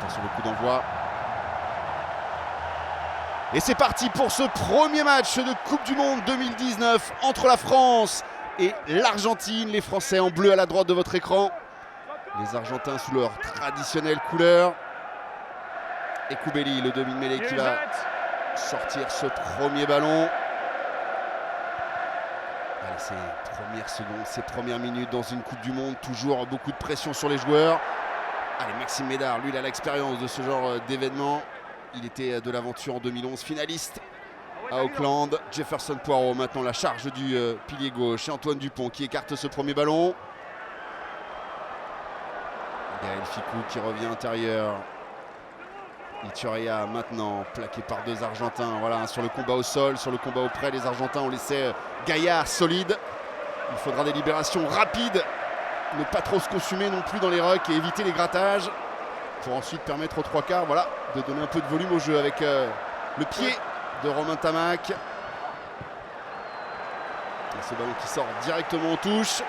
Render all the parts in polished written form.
Attention le coup d'envoi. Et c'est parti pour ce premier match de Coupe du Monde 2019 entre la France et l'Argentine. Les Français en bleu à la droite de votre écran. Les Argentins sous leur traditionnelle couleur. Et Koubeli, le demi-mêlée qui va sortir ce premier ballon. Allez, ces premières secondes, ces premières minutes dans une Coupe du Monde. Toujours beaucoup de pression sur les joueurs. Allez, Maxime Médard, lui, il a l'expérience de ce genre d'événement. Il était de l'aventure en 2011, finaliste à Auckland. Jefferson Poirot, maintenant la charge du pilier gauche. Et Antoine Dupont qui écarte ce premier ballon. Gaël Fickou qui revient intérieur. Iturria maintenant plaqué par deux Argentins. Voilà, sur le combat au sol, sur le combat au près, les Argentins ont laissé Gaillard solide. Il faudra des libérations rapides. Ne pas trop se consumer non plus dans les rucks et éviter les grattages. Pour ensuite permettre aux trois quarts, voilà, de donner un peu de volume au jeu avec le pied de Romain Tamac. Et ce ballon qui sort directement en touche.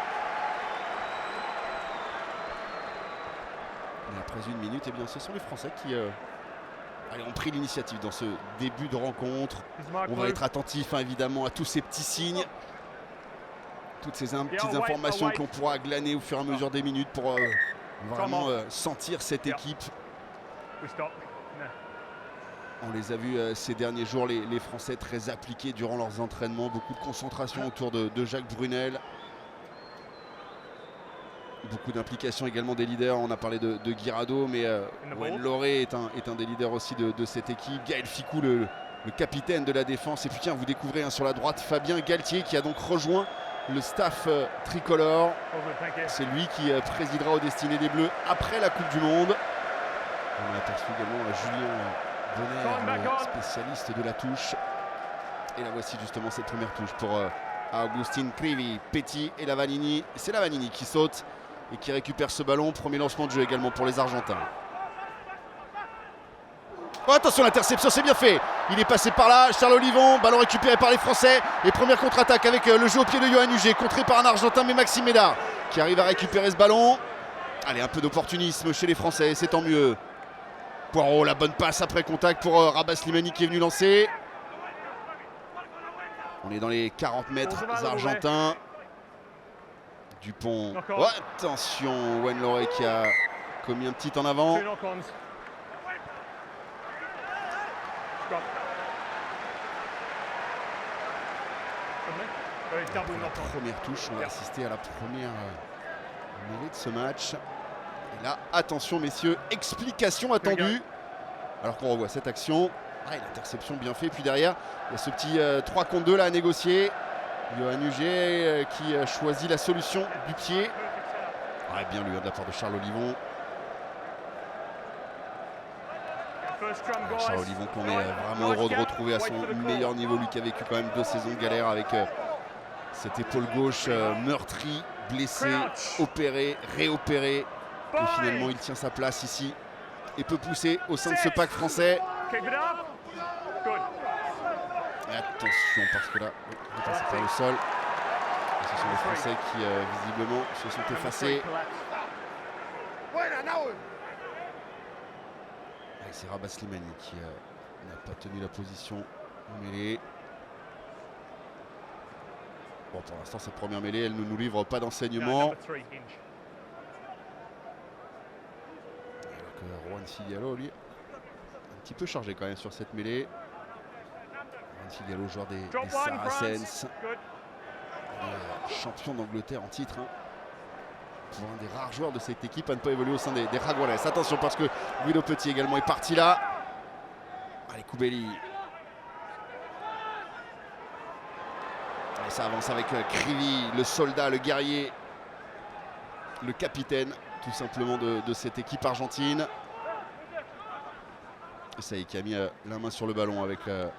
Et après une minute, eh bien, ce sont les Français qui ont pris l'initiative dans ce début de rencontre. On va être attentif hein, évidemment à tous ces petits signes. Toutes ces petites informations que l'on pourra glaner au fur et à mesure des minutes pour vraiment sentir cette équipe. On les a vus ces derniers jours, les Français très appliqués durant leurs entraînements. Beaucoup de concentration autour de Jacques Brunel. Beaucoup d'implication également des leaders. On a parlé de Guirado, mais Wayne Loré est un des leaders aussi de cette équipe. Gaël Fickou, le capitaine de la défense. Et puis tiens, vous découvrez hein, sur la droite Fabien Galtier qui a donc rejoint le staff tricolore. C'est lui qui présidera aux destinées des Bleus après la Coupe du Monde. On a aperçu également Julien Bonner, le spécialiste de la touche. Et là voici justement cette première touche pour Agustin Crivi, Petit et Lavanini. C'est Lavanini qui saute et qui récupère ce ballon. Premier lancement de jeu également pour les Argentins. Oh, attention, l'interception, c'est bien fait. Il est passé par là, Charles Olivon, ballon récupéré par les Français. Et première contre-attaque avec le jeu au pied de Yohann Huget, contré par un Argentin, mais Maxime Médard qui arrive à récupérer ce ballon. Allez, un peu d'opportunisme chez les Français, c'est tant mieux. Poirot, la bonne passe après contact pour Rabah Slimani qui est venu lancer. On est dans les 40 mètres argentins. Dupont. Oh, attention, Wayne Loré qui a commis un petit en avant. La première touche, on va assister à la première mêlée de ce match. Et là, attention messieurs, explication attendue. Alors qu'on revoit cette action. Ah, l'interception bien fait. Puis derrière, il y a ce petit 3 contre 2 là à négocier. Yohann Huget qui choisit la solution du pied. Ouais, bien lui de la part de Charles Olivon. Charles Olivon qu'on est vraiment heureux de retrouver à son meilleur niveau. Lui qui a vécu quand même 2 saisons de galère avec cette épaule gauche meurtrie, blessée, opérée, réopérée. Et finalement il tient sa place ici et peut pousser au sein de ce pack français. Et attention parce que là, c'est par le sol. Et ce sont les Français qui visiblement se sont effacés. C'est Rabah Slimani qui n'a pas tenu la position en mêlée. Bon, pour l'instant, cette première mêlée, elle ne nous livre pas d'enseignement. Alors que Juan Figallo, lui, un petit peu chargé quand même sur cette mêlée. Juan Figallo, joueur des Saracens, champion d'Angleterre en titre. Hein. Pour un des rares joueurs de cette équipe à ne pas évoluer au sein des Jaguares. Attention parce que Guido Petit également est parti là. Allez, Koubeli. Et ça avance avec Crivi, le soldat, le guerrier, le capitaine tout simplement de cette équipe argentine. Et ça y est, qui a mis la main sur le ballon avec le ballon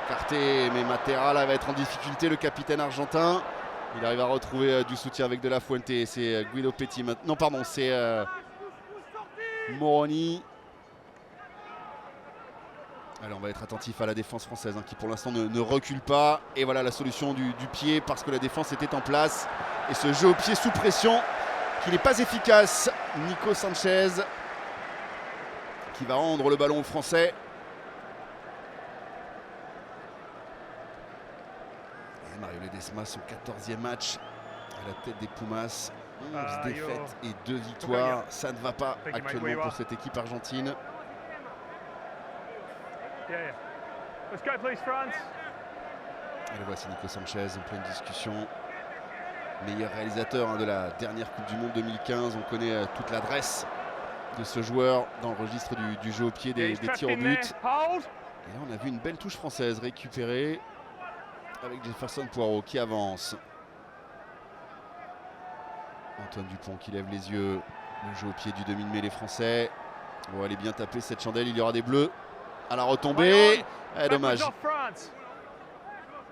écarté. Mais Matera là va être en difficulté, le capitaine argentin. Il arrive à retrouver du soutien avec De La Fuente. C'est Guido Petit maintenant. Non, pardon, c'est Moroni. Alors on va être attentif à la défense française hein, qui pour l'instant ne recule pas. Et voilà la solution du pied parce que la défense était en place. Et ce jeu au pied sous pression qui n'est pas efficace. Nico Sanchez qui va rendre le ballon aux Français. Et Mario Ledesma, son 14e match à la tête des Pumas. 11 défaites et 2 victoires. Ça ne va pas actuellement pour cette équipe argentine. Et le voici Nico Sanchez en pleine discussion. Meilleur réalisateur de la dernière Coupe du Monde 2015. On connaît toute l'adresse de ce joueur dans le registre du jeu au pied, des tirs au but. Et là, on a vu une belle touche française récupérée avec Jefferson Poirot qui avance. Antoine Dupont qui lève les yeux. Le jeu au pied du demi de mêlée français. Bon, elle est bien tapée cette chandelle. Il y aura des bleus à la retombée. Dommage.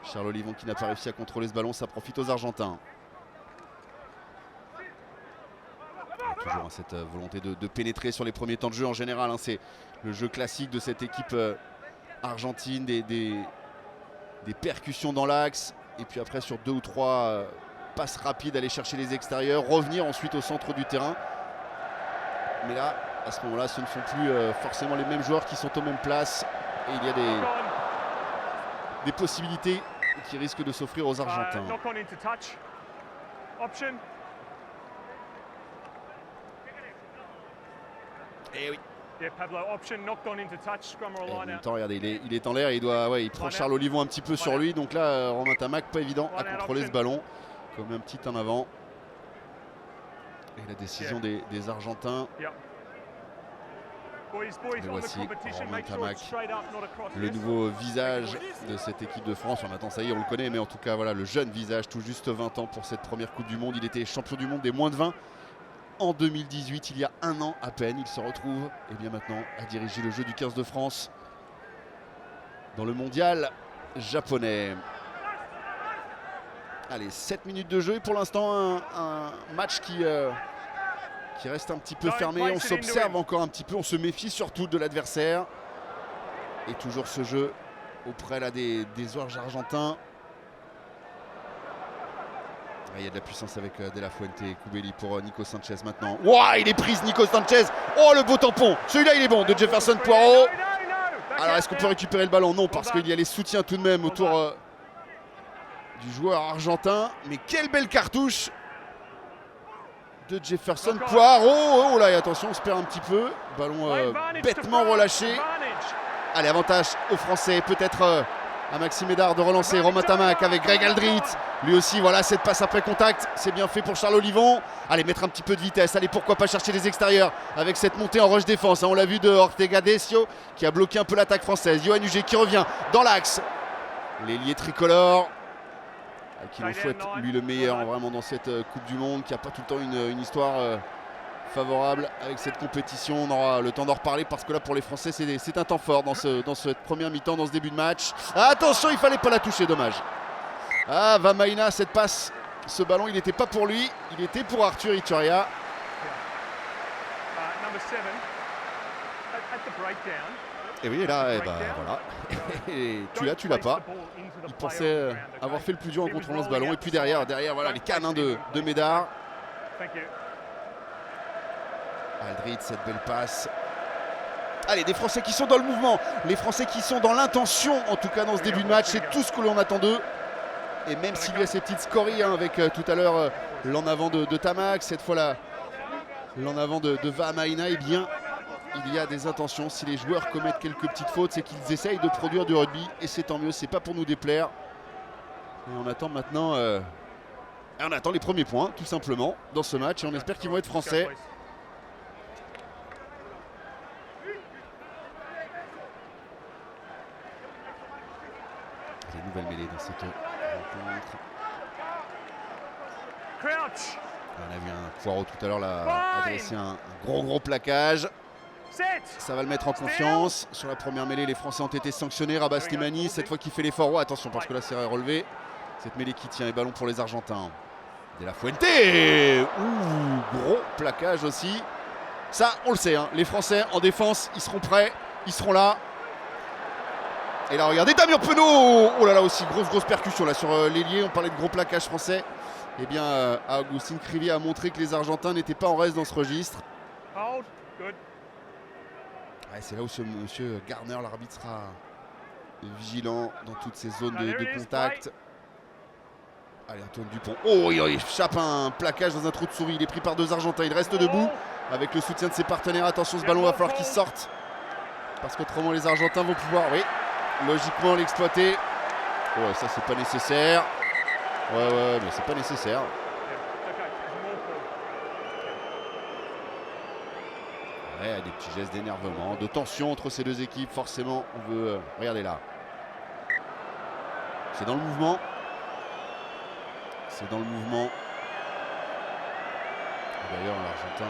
Charles Olivon qui n'a pas réussi à contrôler ce ballon. Ça profite aux Argentins. Toujours cette volonté de pénétrer sur les premiers temps de jeu en général. C'est le jeu classique de cette équipe argentine. Des percussions dans l'axe. Et puis après sur 2 ou 3 passes rapides, aller chercher les extérieurs. Revenir ensuite au centre du terrain. Mais là, à ce moment-là, ce ne sont plus forcément les mêmes joueurs qui sont aux mêmes places. Et il y a des possibilités qui risquent de s'offrir aux Argentins. Et oui. Et en même temps, regardez, il est en l'air, il prend Charles Olivon un petit peu sur lui. Donc là, Romain Tamac, pas évident à contrôler ce ballon. Comme un petit en avant. Et la décision des Argentins. Et voici Romain Tamac, le nouveau visage de cette équipe de France. Enfin, maintenant, ça y est, on le connaît, mais en tout cas, voilà, le jeune visage, tout juste 20 ans pour cette première Coupe du Monde. Il était champion du monde des moins de 20 en 2018, il y a un an à peine. Il se retrouve, et bien maintenant, à diriger le jeu du 15 de France dans le mondial japonais. Allez, 7 minutes de jeu et pour l'instant, un match qui reste un petit peu fermé. On s'observe encore un petit peu, on se méfie surtout de l'adversaire. Et toujours ce jeu auprès là, des joueurs argentins. Il y a de la puissance avec De La Fuente et Koubeli pour Nico Sanchez maintenant. Ouah, il est prise Nico Sanchez. Oh, le beau tampon. Celui-là, il est bon, de Jefferson Poirot. Alors, est-ce qu'on peut récupérer le ballon? Non, parce qu'il y a les soutiens tout de même autour du joueur argentin. Mais quelle belle cartouche de Jefferson Poirot. Oh là, et attention, on se perd un petit peu. Ballon bêtement relâché. Allez, avantage aux Français. Peut-être à Maxime Hédard de relancer. Romain Tamac avec Greg Aldrit. Lui aussi, voilà, cette passe après contact. C'est bien fait pour Charles Olivon. Allez, mettre un petit peu de vitesse. Allez, pourquoi pas chercher les extérieurs avec cette montée en rush défense. On l'a vu de Ortega Decio qui a bloqué un peu l'attaque française. Yoann Huget qui revient dans l'axe. L'ailier tricolore. Qui nous souhaite lui le meilleur vraiment dans cette Coupe du Monde, qui n'a pas tout le temps une histoire favorable avec cette compétition. On aura le temps d'en reparler parce que là pour les Français c'est un temps fort dans cette première mi-temps, dans ce début de match. Attention, il ne fallait pas la toucher, dommage. Ah, Vamaina, cette passe, ce ballon il n'était pas pour lui, il était pour Arthur Iturria. Et oui, là, voilà. Et tu l'as pas. Il pensait avoir fait le plus dur en contrôlant ce ballon. Et puis derrière voilà, les canins de Médard. Aldrit, cette belle passe. Allez, des Français qui sont dans le mouvement. Les Français qui sont dans l'intention, en tout cas dans ce début de match. C'est tout ce que l'on attend d'eux. Et même s'il y a ces petites scories, avec tout à l'heure l'en avant de Tamac, cette fois-là l'en avant de Vamaina, eh bien, il y a des intentions. Si les joueurs commettent quelques petites fautes, c'est qu'ils essayent de produire du rugby et c'est tant mieux, c'est pas pour nous déplaire. Et on attend maintenant on attend les premiers points tout simplement dans ce match et on espère qu'ils vont être français. Les nouvelles mêlées dans cette rencontre. On a vu un Poirot tout à l'heure adresser un gros plaquage. Ça va le mettre en confiance. Sur la première mêlée, les Français ont été sanctionnés. Rabat Slimani, cette fois qui fait l'effort. Oh, attention, parce que là, c'est relevé. Cette mêlée qui tient les ballons pour les Argentins. De La Fuente. Ouh, gros plaquage aussi. Ça, on le sait, hein. Les Français en défense, ils seront prêts. Ils seront là. Et là, regardez, Damien Penaud. Oh là là, aussi, grosse percussion là sur l'ailier. On parlait de gros plaquage français. Eh bien, Agustín Crivia a montré que les Argentins n'étaient pas en reste dans ce registre. Ouais, c'est là où ce monsieur Garner, l'arbitre, sera vigilant dans toutes ces zones de contact. Allez, Antoine Dupont. Oh, il échappe un plaquage dans un trou de souris. Il est pris par 2 Argentins. Il reste debout avec le soutien de ses partenaires. Attention, ce ballon va falloir qu'il sorte. Parce qu'autrement, les Argentins vont pouvoir, oui, logiquement l'exploiter. Ouais, ça, c'est pas nécessaire. Ouais, mais c'est pas nécessaire. Ouais, des petits gestes d'énervement, de tension entre ces 2 équipes. Forcément, on veut... regardez là. C'est dans le mouvement. C'est dans le mouvement. D'ailleurs, l'Argentin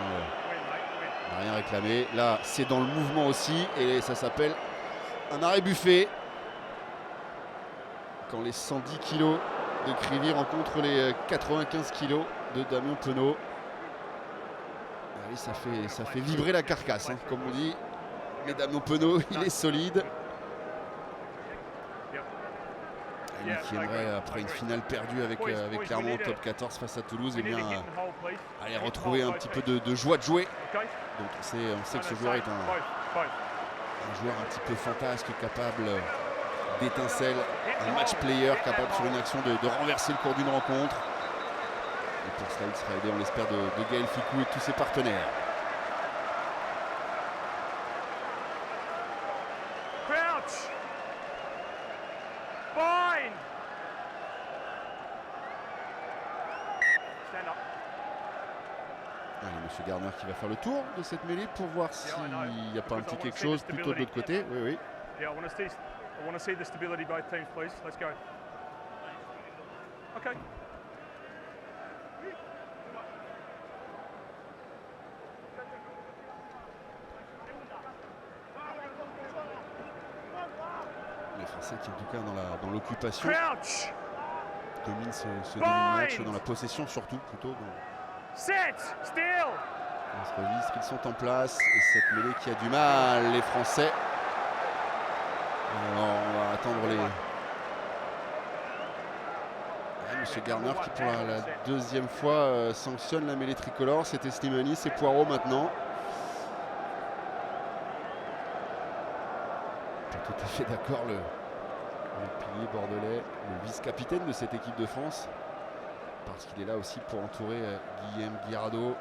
n'a rien réclamé. Là, c'est dans le mouvement aussi. Et ça s'appelle un arrêt buffet. Quand les 110 kg de Krivy rencontrent les 95 kg de Damien Penaud. Oui, ça fait vibrer la carcasse, hein, comme on dit. Mais Damien Penaud, il est solide. Lui qui aimerait, après une finale perdue avec Clermont top 14 face à Toulouse, et bien aller retrouver un petit peu de joie de jouer. Donc on sait que ce joueur est un joueur un petit peu fantasque, capable d'étincelle, un match player, capable sur une action de renverser le cours d'une rencontre. Et pour cela, il sera aidé, on l'espère, de Gaël Fickou et de tous ses partenaires. Allez, monsieur Garner qui va faire le tour de cette mêlée pour voir s'il n'y a pas un petit quelque chose plutôt de l'autre côté. Oui. I want to see the stability both teams, please. Let's go. Okay. Les Français qui, en tout cas, dans l'occupation, dominent ce demi-match, dans la possession surtout, plutôt. Sit still. On se revise qu'ils sont en place et cette mêlée qui a du mal, les Français. Alors, on va attendre les... Ouais, monsieur Garner qui pour la 2e fois sanctionne la mêlée tricolore. C'était Slimani, c'est Poirot maintenant. Pas tout à fait d'accord le pilier bordelais, le vice-capitaine de cette équipe de France. Parce qu'il est là aussi pour entourer Guillaume Guirado.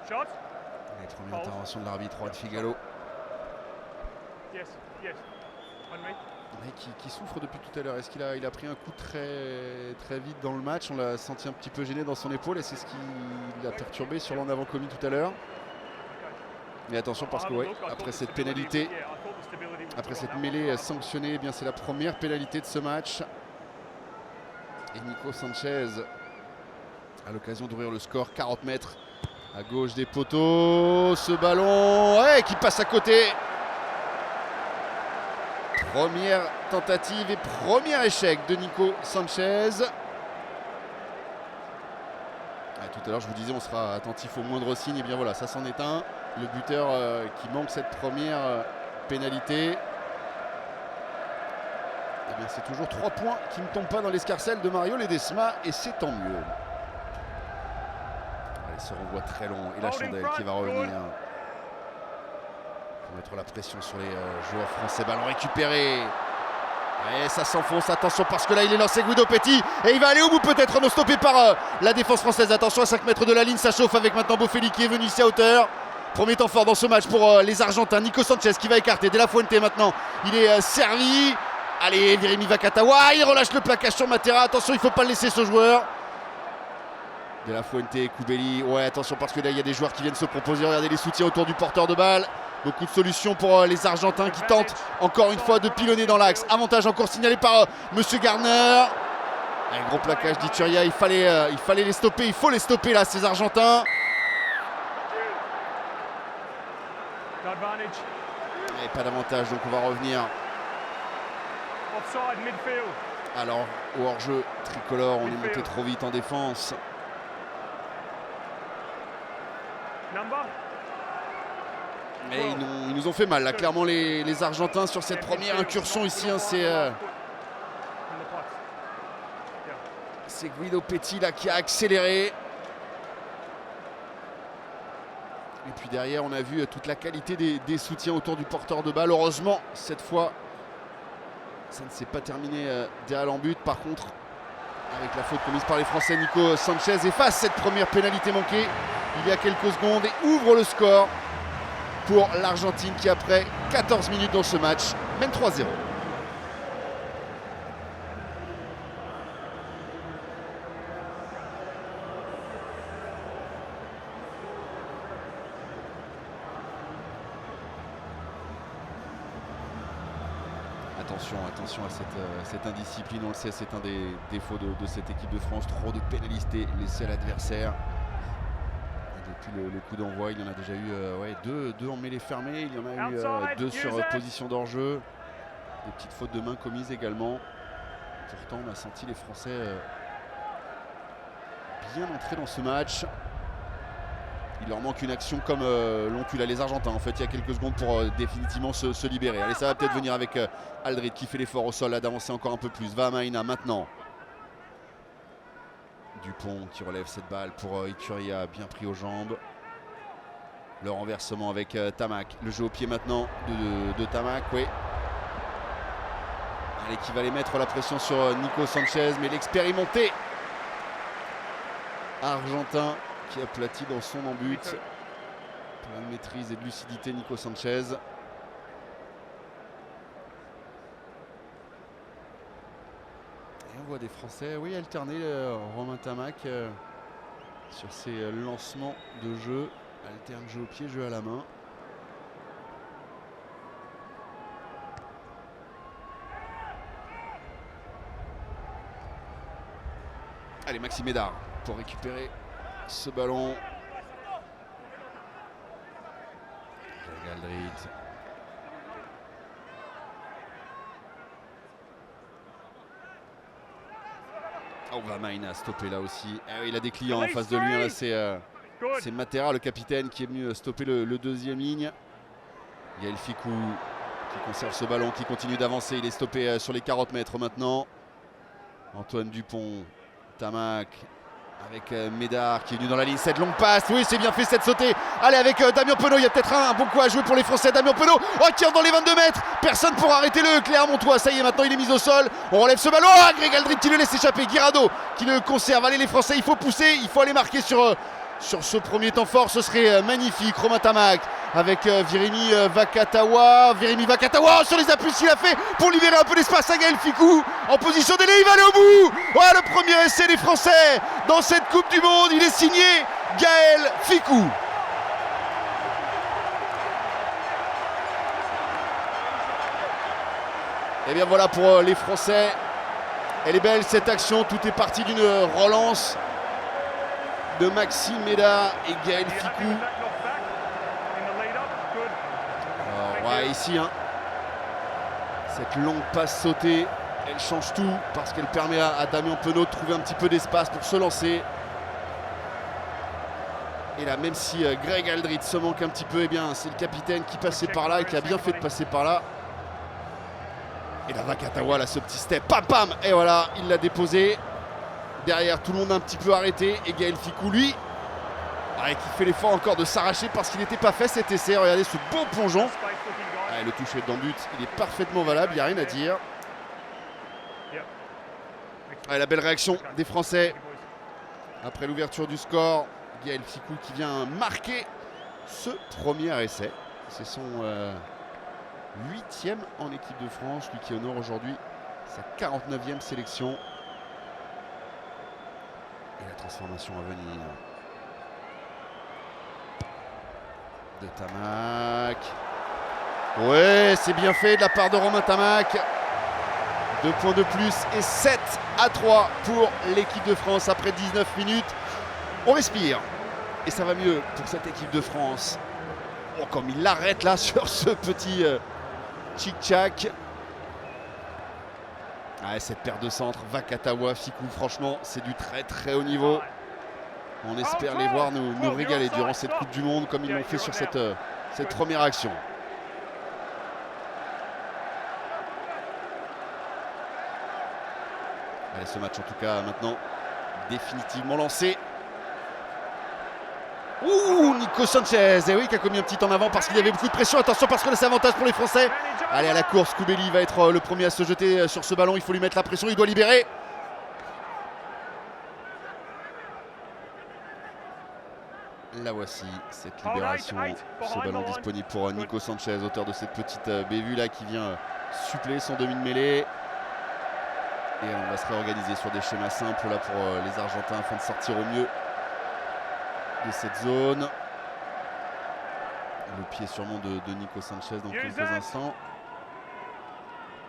Les premières interventions de l'arbitre Juan Figalo. Qui souffre depuis tout à l'heure. Est-ce qu'il a pris un coup très vite dans le match? On l'a senti un petit peu gêné dans son épaule et c'est ce qui l'a perturbé sur l'en avant commis tout à l'heure. Mais attention parce que après cette pénalité, après cette mêlée sanctionnée, eh bien c'est la première pénalité de ce match. Et Nico Sanchez a l'occasion d'ouvrir le score. 40 mètres à gauche des poteaux. Ce ballon qui passe à côté. Première tentative et premier échec de Nico Sanchez. Tout à l'heure, je vous disais, on sera attentif au moindre signe. Et bien voilà, ça s'en est un. Le buteur qui manque cette première pénalité. Et bien, c'est toujours 3 points qui ne tombent pas dans l'escarcelle de Mario Ledesma. Et c'est tant mieux. Allez, ce renvoi très long. Et la chandelle qui va revenir. Mettre la pression sur les joueurs français. Ballon récupéré. Et ça s'enfonce. Attention parce que là il est lancé Guido Petit. Et il va aller au bout peut-être. Non, stoppé par la défense française. Attention à 5 mètres de la ligne. Ça chauffe avec maintenant Bofelli qui est venu ici à hauteur. Premier temps fort dans ce match pour les Argentins. Nico Sanchez qui va écarter. De La Fuente maintenant. Il est servi. Allez, Virimi Vakatawa. Il relâche le plaquage sur Matera. Attention, il ne faut pas le laisser ce joueur. De La Fuente, Koubeli. Ouais, attention parce que là il y a des joueurs qui viennent se proposer. Regardez les soutiens autour du porteur de balle. Beaucoup de solutions pour les Argentins qui tentent encore une fois de pilonner dans l'axe. Avantage encore signalé par monsieur Garner. Un gros plaquage d'Ituria. Il fallait les stopper. Il faut les stopper là, ces Argentins. Et pas d'avantage, donc on va revenir. Alors, au hors-jeu tricolore, on est monté trop vite en défense. Mais ils nous ont fait mal là, clairement les Argentins sur cette première incursion ici. Hein, c'est Guido Petit là qui a accéléré. Et puis derrière, on a vu toute la qualité des soutiens autour du porteur de balle. Heureusement, cette fois, ça ne s'est pas terminé derrière l'embut. Par contre, avec la faute commise par les Français, Nico Sanchez efface cette première pénalité manquée il y a quelques secondes et ouvre le score pour l'Argentine qui, après 14 minutes dans ce match, mène 3-0. Attention à cette indiscipline, on le sait, c'est un des défauts de cette équipe de France. Trop de pénalités laissées à l'adversaire. Depuis le coup d'envoi, il y en a déjà eu deux en mêlée fermée, il y en a eu 2 sur position d'hors-jeu. Des petites fautes de main commises également. Pourtant, on a senti les Français bien entrer dans ce match. Il leur manque une action comme l'ont eu là les Argentins en fait il y a quelques secondes pour définitivement se libérer. Allez, ça va peut-être venir avec Aldrit qui fait l'effort au sol là d'avancer encore un peu plus. Vahamaina maintenant. Dupont qui relève cette balle pour Iturria, bien pris aux jambes. Le renversement avec Tamac. Le jeu au pied maintenant de Tamac, oui. Allez, qui va aller mettre la pression sur Nico Sanchez, mais l'expérimenté argentin qui aplatit dans son embut. Plein de maîtrise et de lucidité, Nico Sanchez. Et on voit des Français, oui, alterner Romain Tamac sur ses lancements de jeu. Alterne jeu au pied, jeu à la main. Allez, Maxime Médard pour récupérer ce ballon. Aldrit. Oh, Vahamaina a stoppé là aussi. Ah oui, il a des clients en face de lui. Hein, c'est Matera, le capitaine, qui est venu stopper le deuxième ligne. Gaël Fickou qui conserve ce ballon, qui continue d'avancer. Il est stoppé sur les 40 mètres maintenant. Antoine Dupont, Tamac avec Médard qui est venu dans la ligne. Cette longue passe, oui, c'est bien fait, cette sautée. Allez, avec Damien Penaud, il y a peut-être un bon coup à jouer pour les Français. Damien Penaud, oh, qui entre dans les 22 mètres. Personne pour arrêter le Clermontois. Ça y est, maintenant il est mis au sol. On relève ce ballon. Oh, Greg Aldrit qui le laisse échapper. Guirado qui le conserve. Allez, les Français, il faut pousser, il faut aller marquer sur ce premier temps fort. Ce serait magnifique. Romain Tamac avec Virimi Vakatawa. Virimi Vakatawa sur les appuis qu'il a fait pour libérer un peu d'espace à Gaël Fickou. En position d'aller, il va aller au bout. Ouais, le premier essai des Français dans cette Coupe du Monde. Il est signé Gaël Fickou. Et bien voilà pour les Français. Elle est belle cette action. Tout est parti d'une relance de Maxime Médard et Gaël Fickou. Alors, ouais, ici, hein, cette longue passe sautée, elle change tout parce qu'elle permet à Damien Penaud de trouver un petit peu d'espace pour se lancer. Et là, même si Greg Aldrit se manque un petit peu, eh bien, c'est le capitaine qui passait par là et qui a bien fait de passer par là. Et là, Vakatawa, là, ce petit step, pam pam, et voilà, il l'a déposé. Derrière, tout le monde a un petit peu arrêté. Et Gaël Fickou, lui, qui fait l'effort encore de s'arracher parce qu'il n'était pas fait cet essai. Regardez ce beau plongeon. Le toucher dans le but, il est parfaitement valable, il n'y a rien à dire. La belle réaction des Français après l'ouverture du score. Gaël Fickou qui vient marquer ce premier essai. C'est son 8e en équipe de France, lui qui honore aujourd'hui sa 49e sélection. Et la transformation à venir de Tamac. Ouais, c'est bien fait de la part de Romain Tamac. 2 points de plus et 7-3 pour l'équipe de France après 19 minutes. On respire et ça va mieux pour cette équipe de France. Oh, comme il l'arrête là sur ce petit tchic-tchac. Cette paire de centres, Vakatawa, Fickou, franchement, c'est du très très haut niveau. On espère les voir nous régaler durant cette Coupe du Monde comme ils l'ont fait sur cette première action. Allez, ce match en tout cas maintenant définitivement lancé. Ouh, Nico Sanchez, et oui, qui a commis un petit en avant parce qu'il y avait beaucoup de pression. Attention parce que c'est avantage pour les Français. Allez, à la course, Koubeli va être le premier à se jeter sur ce ballon. Il faut lui mettre la pression, il doit libérer. La voici, cette libération, ce ballon disponible pour Nico Sanchez, auteur de cette petite bévue là qui vient suppléer son demi de mêlée. Et on va se réorganiser sur des schémas simples là pour les Argentins afin de sortir au mieux de cette zone. Le pied sûrement de Nico Sanchez dans quelques instants.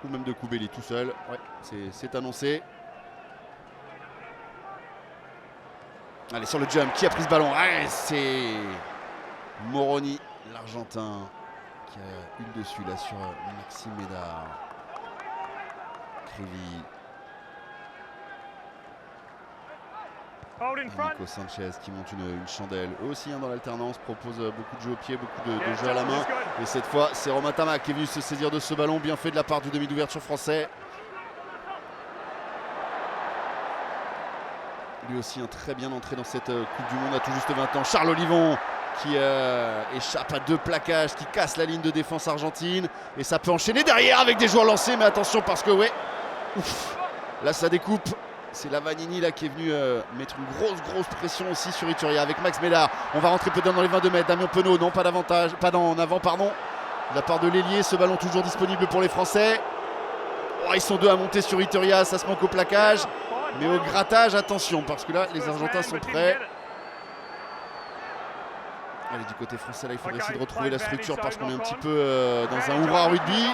Ou même de Koubeli tout seul. Ouais, c'est annoncé. Allez, sur le jump, qui a pris ce ballon? C'est Moroni, l'Argentin, qui a eu le dessus là sur Maxime Médard. Krivi. Nico Sanchez qui monte une chandelle. Eux aussi dans l'alternance, propose beaucoup de jeux au pied, beaucoup de jeux à la main. Et cette fois, c'est Romain Tamac qui est venu se saisir de ce ballon. Bien fait de la part du demi d'ouverture français. Lui aussi très bien entré dans cette Coupe du Monde à tout juste 20 ans. Charles Olivon qui échappe à 2 plaquages, qui casse la ligne de défense argentine. Et ça peut enchaîner derrière avec des joueurs lancés. Mais attention parce que là ça découpe. C'est Lavanini là qui est venu mettre une grosse pression aussi sur Iturria avec Max Médard. On va rentrer peut-être dans les 22 mètres. Damien Penaud, non pas d'avantage, pas en avant pardon. De la part de l'ailier, ce ballon toujours disponible pour les Français. Oh, ils sont 2 à monter sur Iturria, ça se manque au plaquage. Mais au grattage, attention, parce que là, les Argentins sont prêts. Allez, du côté français, là, il faudrait essayer de retrouver la structure parce qu'on est un petit peu dans un hurrah rugby.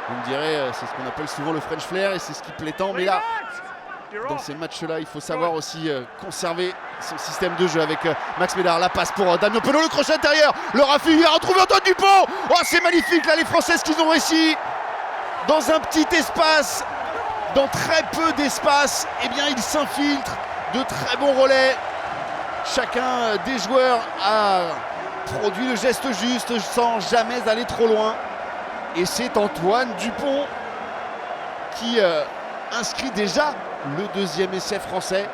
Vous me direz, c'est ce qu'on appelle souvent le French flair et c'est ce qui plaît tant. Mais là, dans ces matchs-là, il faut savoir aussi conserver son système de jeu avec Max Médard. La passe pour Damien Penaud, le crochet intérieur. Le raffut, il a retrouvé Antoine Dupont. Oh, c'est magnifique, là, les Françaises qu'ils ont réussi. Dans un petit espace, dans très peu d'espace, eh bien, ils s'infiltrent. De très bons relais. Chacun des joueurs a produit le geste juste sans jamais aller trop loin. Et c'est Antoine Dupont qui inscrit déjà le 2e essai français.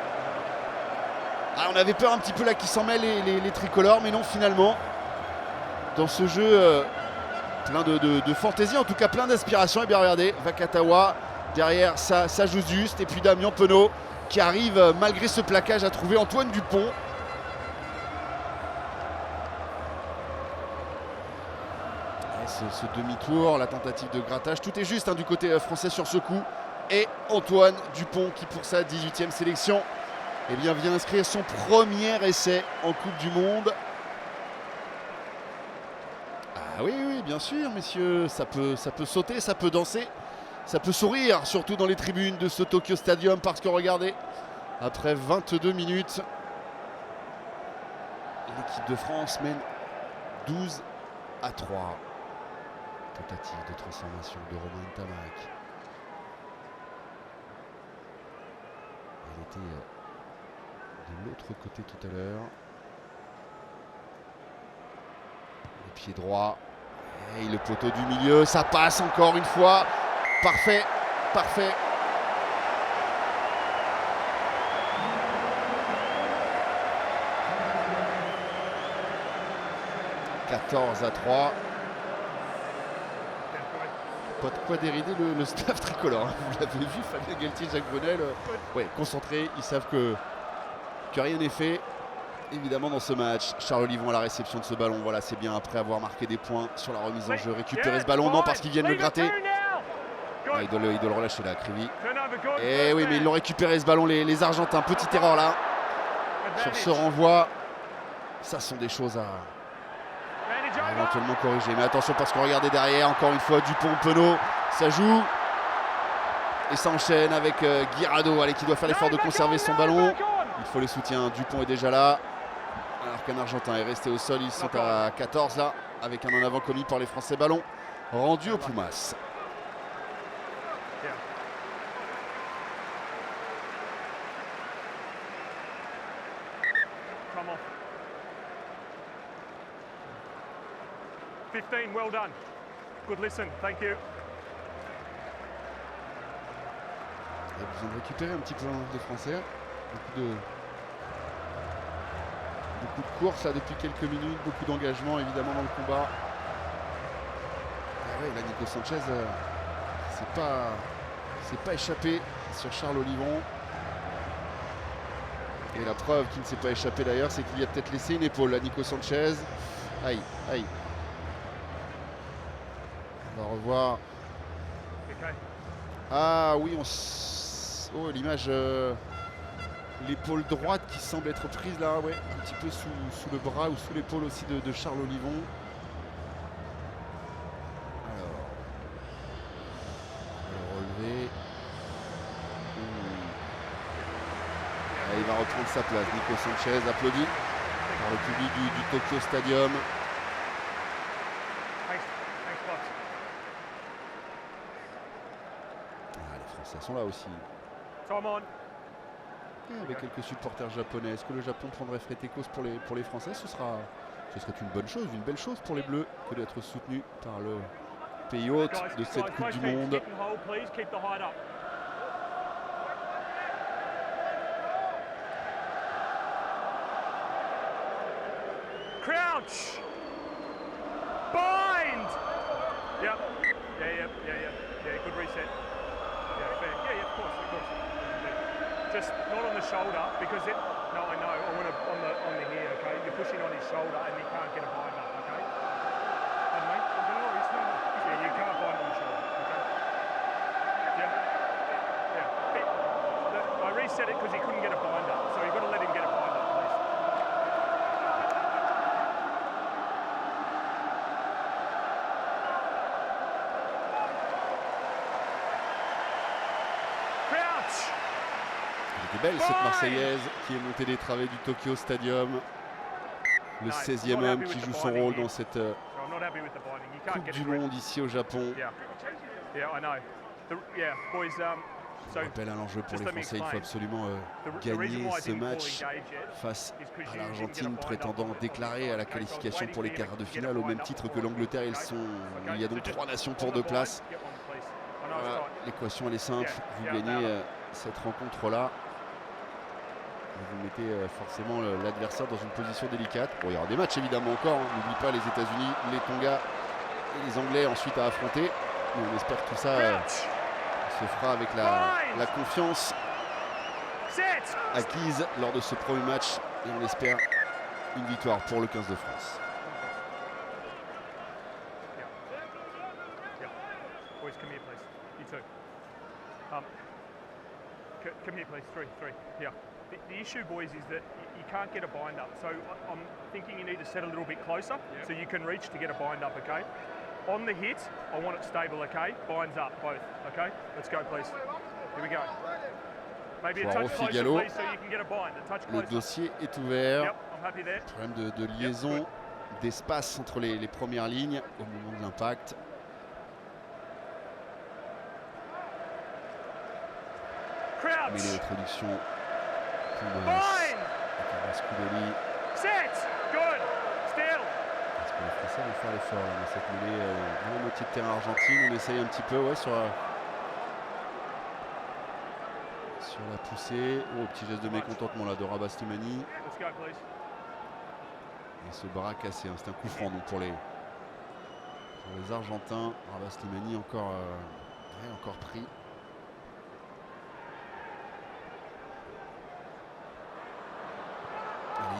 Ah, on avait peur un petit peu là qu'ils s'en mêlent les tricolores, mais non, finalement, dans ce jeu plein de fantaisie, en tout cas plein d'aspiration. Et bien regardez, Vakatawa, derrière ça joue juste. Et puis Damien Penaud qui arrive malgré ce plaquage à trouver Antoine Dupont. Ce demi-tour, la tentative de grattage, tout est juste du côté français sur ce coup. Et Antoine Dupont qui pour sa 18e sélection vient inscrire son premier essai en Coupe du Monde. Ah oui, bien sûr messieurs, ça peut sauter, ça peut danser, ça peut sourire, surtout dans les tribunes de ce Tokyo Stadium, parce que regardez, après 22 minutes, l'équipe de France mène 12-3. Tentative de transformation de Romain Tamac. Elle était de l'autre côté tout à l'heure. Le pied droit. Et le poteau du milieu. Ça passe encore une fois. Parfait. 14-3. Pas de quoi dérider le staff tricolore. Vous l'avez vu, Fabien Galtier, Jacques Brunel, concentrés, ils savent que rien n'est fait. Évidemment dans ce match, Charles Olivon à la réception de ce ballon. Voilà, c'est bien après avoir marqué des points sur la remise en jeu. Récupérer ce ballon, non parce qu'ils viennent le gratter. Ah, il doit le relâcher là, Krivi. Et oui, mais ils l'ont récupéré ce ballon, les Argentins. Petite erreur là. Sur ce renvoi, ça sont des choses à éventuellement corriger. Mais attention parce que regardez derrière, encore une fois, Dupont, Penaud, ça joue. Et ça enchaîne avec Guirado, allez, qui doit faire l'effort de conserver son ballon. Il faut les soutiens, Dupont est déjà là. Alors qu'un Argentin est resté au sol, ils sont à 14 là, avec un en avant commis par les Français. Ballon rendu au Pumas. Come on. 15, well done. Good listen, thank you. Il y a besoin de récupérer un petit peu des Français. Beaucoup beaucoup de courses là depuis quelques minutes, beaucoup d'engagement évidemment dans le combat. Ah ouais, là Nico Sanchez c'est pas échappé sur Charles Olivon. Et la preuve qu'il ne s'est pas échappé d'ailleurs, c'est qu'il y a peut-être laissé une épaule à Nico Sanchez. Aïe, aïe. On va revoir. Ah oui, oh, l'image, l'épaule droite qui semble être prise là, ouais, un petit peu sous le bras ou sous l'épaule aussi de Charles Olivon. Alors, relevé. Ah, il va reprendre sa place, Nico Sanchez, applaudi par le public du Tokyo Stadium. Les Français sont là aussi. Avec quelques supporters japonais. Est-ce que le Japon prendrait Frétécos pour les Français? Ce serait une bonne chose, une belle chose pour les Bleus que d'être soutenus par le pays hôte de cette Coupe du Monde. Crouch! Bind! Yep. Yeah, good reset. Yeah, fair. Yeah, of course. Just not on the shoulder because it. No, I know. I want to on the here. Okay, you're pushing on his shoulder and he can't get a bind up. Okay. Pardon me. Yeah, you can't bind on the shoulder. Okay. Yeah. I reset it because he couldn't get a bind up, so you've got to let him get a bind up, please. Elle était belle cette Marseillaise qui est montée des travées du Tokyo Stadium. Le 16e homme qui joue son rôle dans cette Coupe du Monde ici au Japon. Je rappelle à l'enjeu pour les Français, il faut absolument gagner ce match face à l'Argentine, prétendant déclarer à la qualification pour les quarts de finale au même titre que l'Angleterre. Il y a donc 3 nations pour 2 places. Voilà, l'équation elle est simple, vous gagnez cette rencontre-là. Vous mettez forcément l'adversaire dans une position délicate. Bon, il y aura des matchs évidemment encore, hein. N'oublie pas les États-Unis, les Tonga et les Anglais ensuite à affronter. Mais on espère que tout ça se fera avec la confiance acquise lors de ce premier match. Et on espère une victoire pour le 15 de France. Come here, please. Three. Yeah. The issue, boys, is that you can't get a bind up. So I'm thinking you need to set a little bit closer so you can reach to get a bind up, okay? On the hit, I want it stable, okay? Binds up, both, okay? Let's go, please. Here we go. Maybe a touch closer, please, so you can get a bind. A touch closer. Le dossier est ouvert. Yep, I'm happy there. Problème de liaison, d'espace entre les premières lignes au moment de l'impact. Mais l'introduction Set. Good. Still. Est-ce que les Français vont faire l'effort dans cette mêlée dans la moitié de terrain argentine? On essaye un petit peu sur la poussée. Oh, petit geste de mécontentement là de Rabah Slimani. Et ce bras cassé, hein, c'est un coup franc donc pour les Argentins. Rabah Slimani encore pris.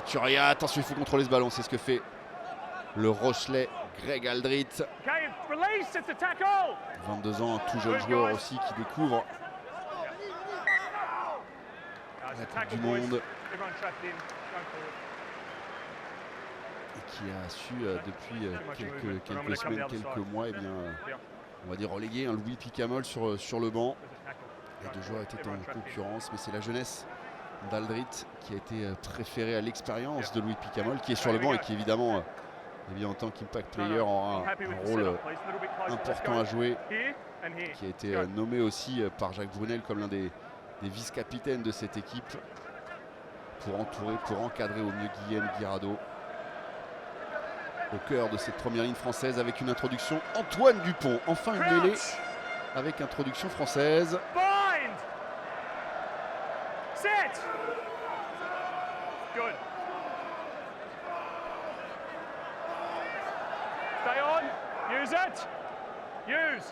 Turia, attention, il faut contrôler ce ballon, c'est ce que fait le Rochelet Greg Aldrit. 22 ans, un tout jeune joueur aussi qui découvre la Coupe du Monde et qui a su depuis quelques semaines, quelques mois, eh bien, on va dire reléguer un Louis Picamol sur le banc. Les deux joueurs étaient en concurrence, mais c'est la jeunesse d'Aldrit qui a été préféré à l'expérience de Louis Picamol, qui est sur le banc et qui évidemment en tant qu'impact player aura un rôle important à jouer, qui a été nommé aussi par Jacques Brunel comme l'un des vice-capitaines de cette équipe pour encadrer au mieux Guillaume Guirado au cœur de cette première ligne française avec une introduction. Antoine Dupont, enfin une mêlée avec introduction française. Use it. Use.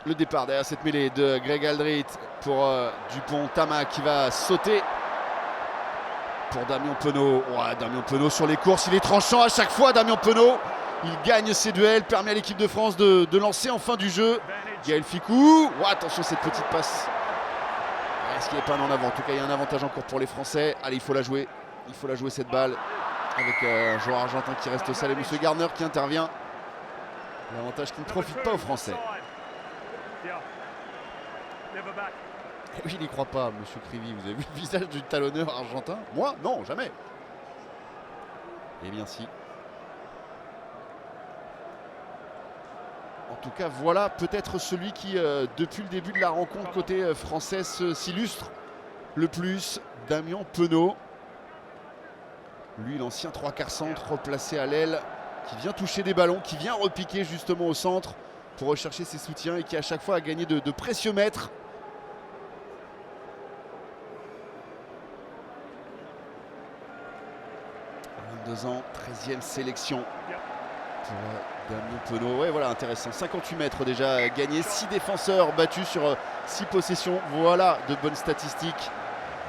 Le départ derrière cette mêlée de Greg Aldrit pour Dupont-Tamac qui va sauter pour Damien Penaud. Ouais, Damien Penaud sur les courses, il est tranchant à chaque fois. Damien Penaud, il gagne ses duels, permet à l'équipe de France de lancer en fin du jeu. Gaël Fickou, ouais, attention cette petite passe. Est-ce qu'il n'y a pas un en avant? En tout cas, il y a un avantage encore pour les Français. Allez, il faut la jouer. Il faut la jouer cette balle avec un joueur argentin qui reste au sol et M. Gardner qui intervient. L'avantage qui ne profite pas aux Français. Et oui, il n'y croit pas, Monsieur Krivy. Vous avez vu le visage du talonneur argentin? Moi, non, jamais. Eh bien, si. En tout cas, voilà peut-être celui qui, depuis le début de la rencontre côté français, s'illustre le plus. Damien Penaud. Lui, l'ancien 3/4 centre, replacé à l'aile, qui vient toucher des ballons, qui vient repiquer justement au centre pour rechercher ses soutiens et qui à chaque fois a gagné de précieux mètres. À 22 ans, 13e sélection pour Damien Penaud. Ouais, voilà, intéressant. 58 mètres déjà gagnés, 6 défenseurs battus sur 6 possessions. Voilà de bonnes statistiques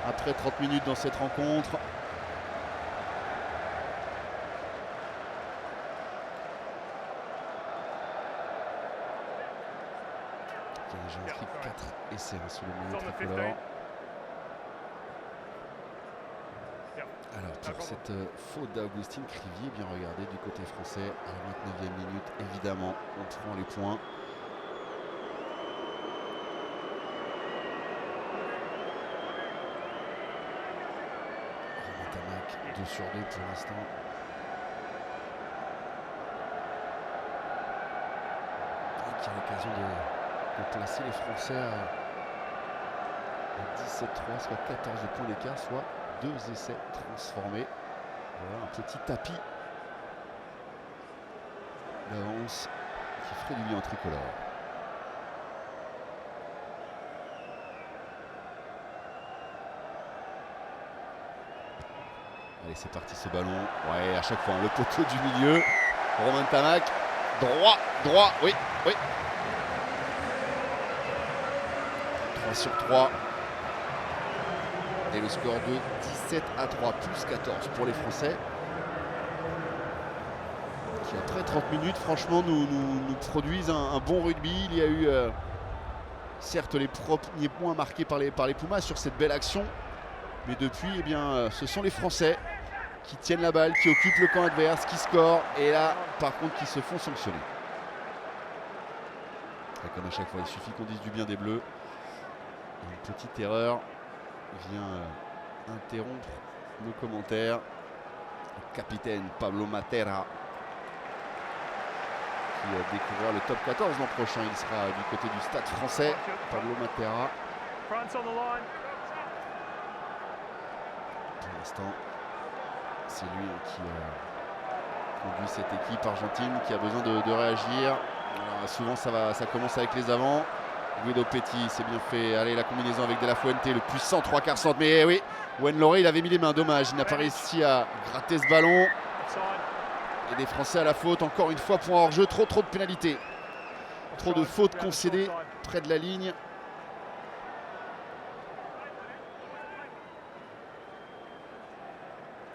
après 30 minutes dans cette rencontre. Qui a déjà inscrit 4 essais sous le milieu tricolore. Alors pour cette faute d'Augustin Krivy, bien regardé du côté français, à la 29e minute, évidemment, on prend les points. Romain Tamac, 2 sur 2 pour l'instant. Qui a l'occasion de placer les Français à 17-3, soit 14 points d'écart, soit 2 essais transformés. Voilà un petit tapis d'avance qui ferait du bien en tricolore. Allez, c'est parti ce ballon. Ouais, à chaque fois, le poteau du milieu. Romain Tamac. Droit, oui. 3 sur 3. Et le score de 17-3, plus 14 pour les Français. Qui après 30 minutes, franchement, nous produisent un bon rugby. Il y a eu, certes, les premiers points marqués par les Pumas sur cette belle action. Mais depuis, eh bien, ce sont les Français qui tiennent la balle, qui occupent le camp adverse, qui scorent. Et là, par contre, qui se font sanctionner. Et comme à chaque fois, il suffit qu'on dise du bien des Bleus. Une petite erreur vient interrompre nos commentaires. Le capitaine Pablo Matera qui découvrira le top 14 l'an prochain. Il sera du côté du Stade français. Pablo Matera. Pour l'instant, c'est lui qui conduit cette équipe argentine qui a besoin de réagir. Alors, souvent ça commence avec les avants. Guido Petit, c'est bien fait. Allez, la combinaison avec De La Fuente, le puissant 3/4 centre. Mais oui, Wayne Loré, il avait mis les mains. Dommage, il n'a pas réussi à gratter ce ballon. Et des Français à la faute. Encore une fois, point hors jeu. Trop de pénalités. Trop de fautes concédées près de la ligne.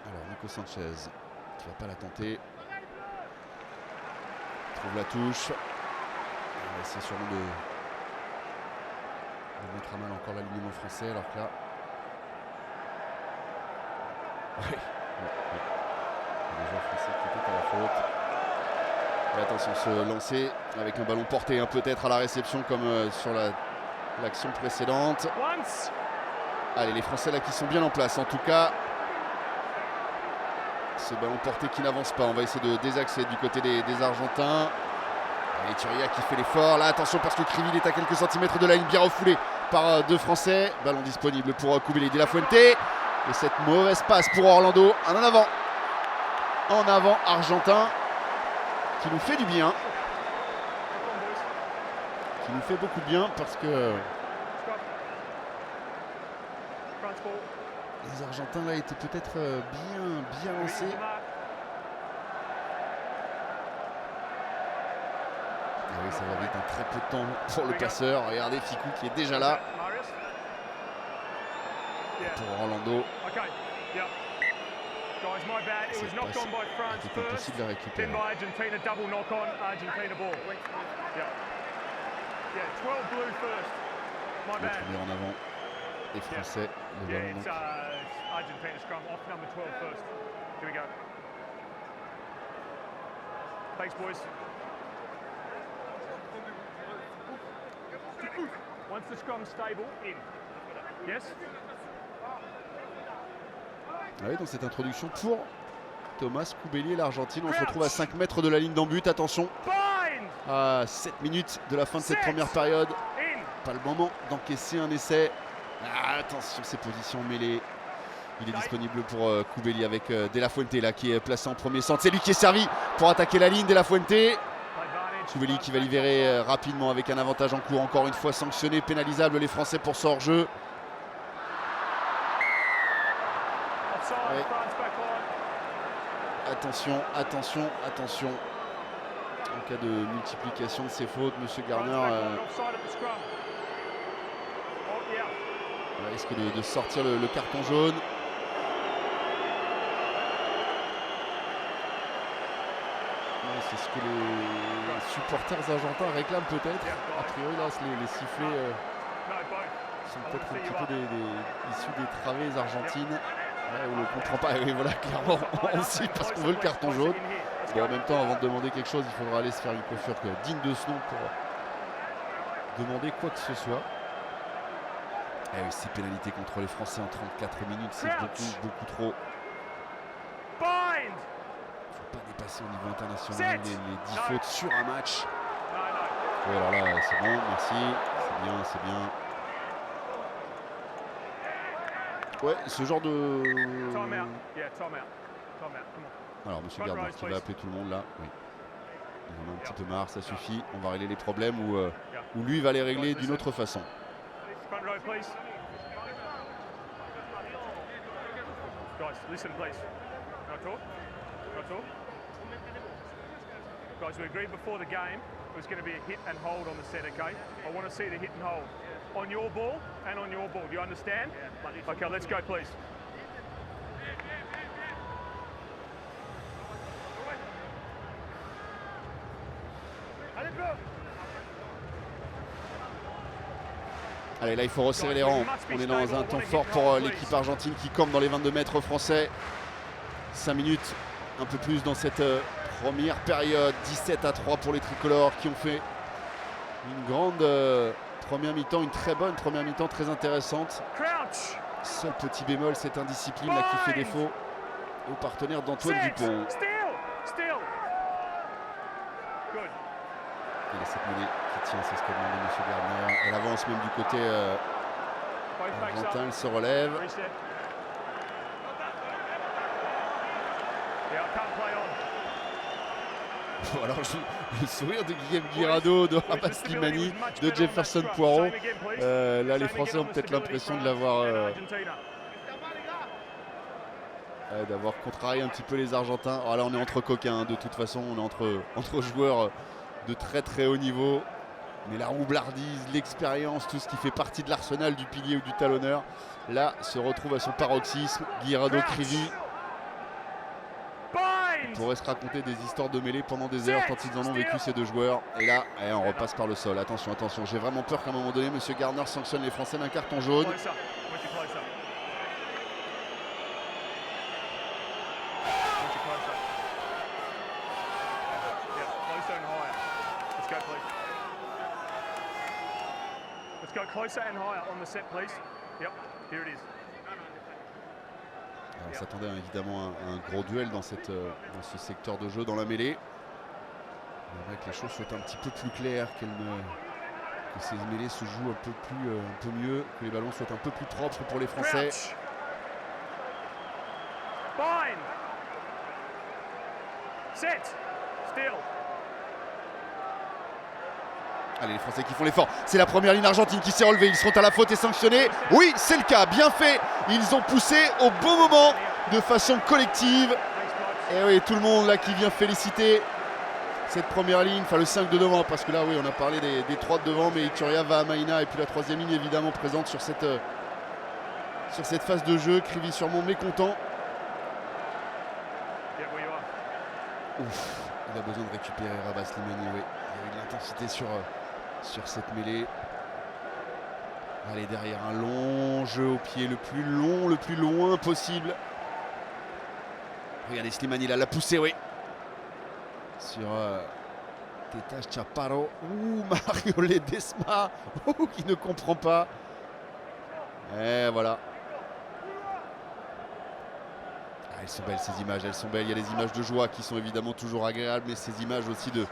Alors, Nico Sanchez, qui ne va pas la tenter. Il trouve la touche. C'est sûrement de mettre à mal encore l'alignement français, alors que là... Oui. Il y a des joueurs français qui étaient à la faute. Et attention, se lancer avec un ballon porté, peut-être à la réception comme sur l'action précédente. Allez, les Français là qui sont bien en place, en tout cas. Ce ballon porté qui n'avance pas, on va essayer de désaxer du côté des Argentins. Et Thuria qui fait l'effort. Là, attention parce que Krivy est à quelques centimètres de la ligne, bien refoulé par 2 Français. Ballon disponible pour Koubeli De La Fuente. Et cette mauvaise passe pour Orlando. Un en avant. En avant, Argentin. Qui nous fait du bien. Qui nous fait beaucoup de bien parce que les Argentins là étaient peut-être bien lancés. Ah oui, ça va vite, un très peu de temps pour le passeur. Regardez Ficou qui est déjà là. Pour Orlando. Cette passe était impossible à récupérer. Mettre en avant les Français, le ballon donc. Argentina scrum off number 12 first. Here we go. Thanks, boys. Once the scrum's stable, in. Yes? Ah oui, dans cette introduction pour Thomas Koubélier, l'Argentine. On se retrouve à 5 mètres de la ligne d'en but. Attention, à 7 minutes de la fin de cette première période. Pas le moment d'encaisser un essai. Ah, attention, ces positions mêlées. Il est disponible pour Koubélier avec De La Fuente là, qui est placé en premier centre. C'est lui qui est servi pour attaquer la ligne. De La Fuente. Koubélier qui va libérer rapidement avec un avantage en cours. Encore une fois sanctionné, pénalisable les Français pour ce hors-jeu. Ouais. Attention, attention, attention. En cas de multiplication de ces fautes, Monsieur Garner risque de sortir le carton jaune. C'est ce que les supporters argentins réclament peut-être. A priori là, les sifflets sont peut-être un petit peu issus des travées argentines. Ouais, on ne le comprend pas, et voilà, clairement, aussi parce qu'on veut le carton jaune. Et en même temps, avant de demander quelque chose, il faudra aller se faire une coiffure digne de ce nom pour demander quoi que ce soit. Et oui, ces pénalités contre les Français en 34 minutes, c'est beaucoup trop. Il ne faut pas dépasser au niveau international les 10 fautes sur un match. Oui, alors là, c'est bon, merci, c'est bien, c'est bien. Ouais, ce genre de... Alors, Monsieur Gardner qui va appeler tout le monde là. Oui. Il en a un petit peu marre, ça suffit. On va régler les problèmes ou lui va les régler d'une autre façon. Guys, we agreed before the game it was going to be a hit and hold on the set, okay? I want to see the hit and hold on your ball and on your ball. Do you understand? Yeah. Okay, let's go, please. Allez, là, il faut resserrer les rangs. On est dans un temps fort pour l'équipe argentine qui campe dans les 22 mètres français. 5 minutes, un peu plus dans cette première période. 17-3 pour les tricolores qui ont fait une grande première mi-temps, une très bonne première mi-temps, très intéressante. Seul petit bémol, cette indiscipline là qui fait défaut aux partenaires d'Antoine Dupont. Et cette mêlée qui tient, c'est ce qu'a demandé M. Gardner. Elle avance même du côté argentin, elle se relève. Alors le sourire de Guillaume Guirado, de Abbas Slimani, de Jefferson Poirot. Là les Français ont peut-être l'impression de d'avoir contrarié un petit peu les Argentins. Alors là on est entre coquins, hein, de toute façon on est entre joueurs de très très haut niveau. Mais la roublardise, l'expérience, tout ce qui fait partie de l'arsenal du pilier ou du talonneur, là se retrouve à son paroxysme. Guirado, Crivi pourrait se raconter des histoires de mêlée pendant des heures quand ils en ont vécu ces deux joueurs. Et là, on repasse par le sol. Attention, attention. J'ai vraiment peur qu'à un moment donné, M. Gardner sanctionne les Français d'un carton jaune. Go closer and higher on the set, please. Yep, here it is. On s'attendait évidemment à un gros duel dans ce secteur de jeu, dans la mêlée. On dirait que les choses soient un petit peu plus claires, que ces mêlées se jouent un peu mieux, que les ballons soient un peu plus propres pour les Français. Bind. Set. Still. Allez, les Français qui font l'effort. C'est la première ligne argentine qui s'est relevée. Ils seront à la faute et sanctionnés. Oui, c'est le cas. Bien fait. Ils ont poussé au bon moment de façon collective. Et oui, tout le monde là qui vient féliciter cette première ligne, enfin le 5 de devant, parce que là oui on a parlé des 3 de devant, mais Ituria va à Maïna et puis la troisième ligne évidemment présente sur cette phase de jeu. Krivy-sur-Mont mécontent. Ouf, il a besoin de récupérer Rabah Slimani, oui. Il y a eu de l'intensité sur cette mêlée. Allez, derrière un long jeu au pied, le plus long, le plus loin possible. Regardez Slimani, là, l'a poussé, oui. Sur Teta Chaparro. Ouh, Mario Ledesma. Ouh, qui ne comprend pas. Et voilà. Ah, elles sont belles ces images, elles sont belles. Il y a des images de joie qui sont évidemment toujours agréables, mais ces images aussi de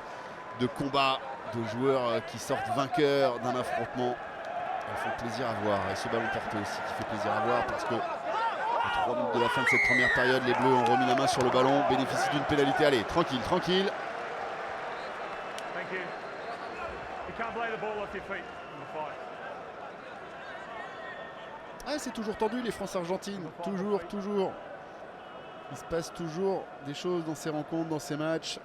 combat, de joueurs qui sortent vainqueurs d'un affrontement. Elles font plaisir à voir. Et ce ballon porté aussi qui fait plaisir à voir parce que à 3 minutes de la fin de cette première période, les Bleus ont remis la main sur le ballon, bénéficient d'une pénalité. Allez, tranquille, tranquille. Ah, c'est toujours tendu les France-Argentine, toujours, toujours. Il se passe toujours des choses dans ces rencontres, dans ces matchs.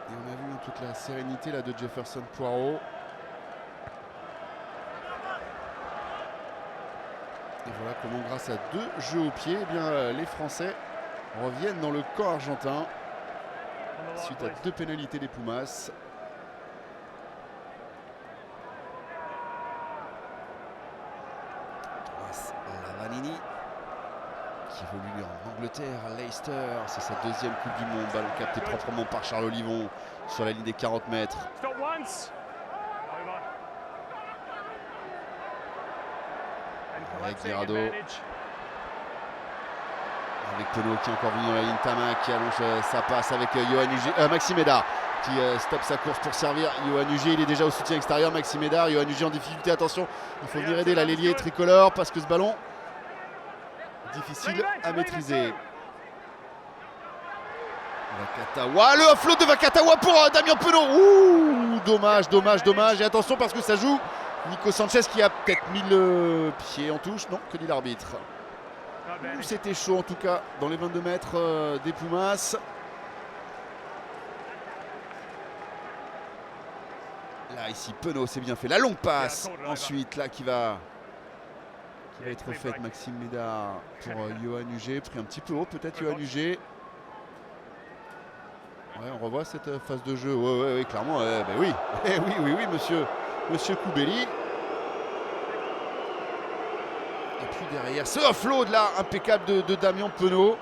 Et on a vu toute la sérénité là, de Jefferson Poirot. Et voilà comment grâce à 2 jeux au pied, eh bien, les Français reviennent dans le camp argentin suite à 2 pénalités des Pumas. Thomas Lavanini qui évolue en Angleterre à Leicester. C'est sa 2e Coupe du Monde. Ballon capté proprement par Charles Olivon sur la ligne des 40 mètres. Avec Guirado. Avec Penaud qui est encore venu dans la ligne. Tamac qui allonge sa passe avec Maxime Médard qui stoppe sa course pour servir. Yoann Hugier, il est déjà au soutien extérieur. Maxime Médard, Yoann Hugier en difficulté. Attention, il faut venir aider l'ailier tricolore parce que ce ballon difficile à maîtriser. Vakatawa, le offload de Vakatawa pour Damien Penaud. Ouh, dommage, dommage, dommage. Et attention parce que ça joue. Nico Sanchez qui a peut-être mis le pied en touche. Non, que dit l'arbitre. C'était chaud en tout cas dans les 22 mètres des Pumas. Là ici Penaud, c'est bien fait. La longue passe ensuite là qui va être faite. Maxime Médard pour Yoann Hugier. Pris un petit peu haut peut-être Yoann Hugier. Ouais, on revoit cette phase de jeu. Ouais, clairement. Ben oui. Oui, monsieur Koubeli. Et puis derrière, ce offload là, impeccable de Damien Penaud.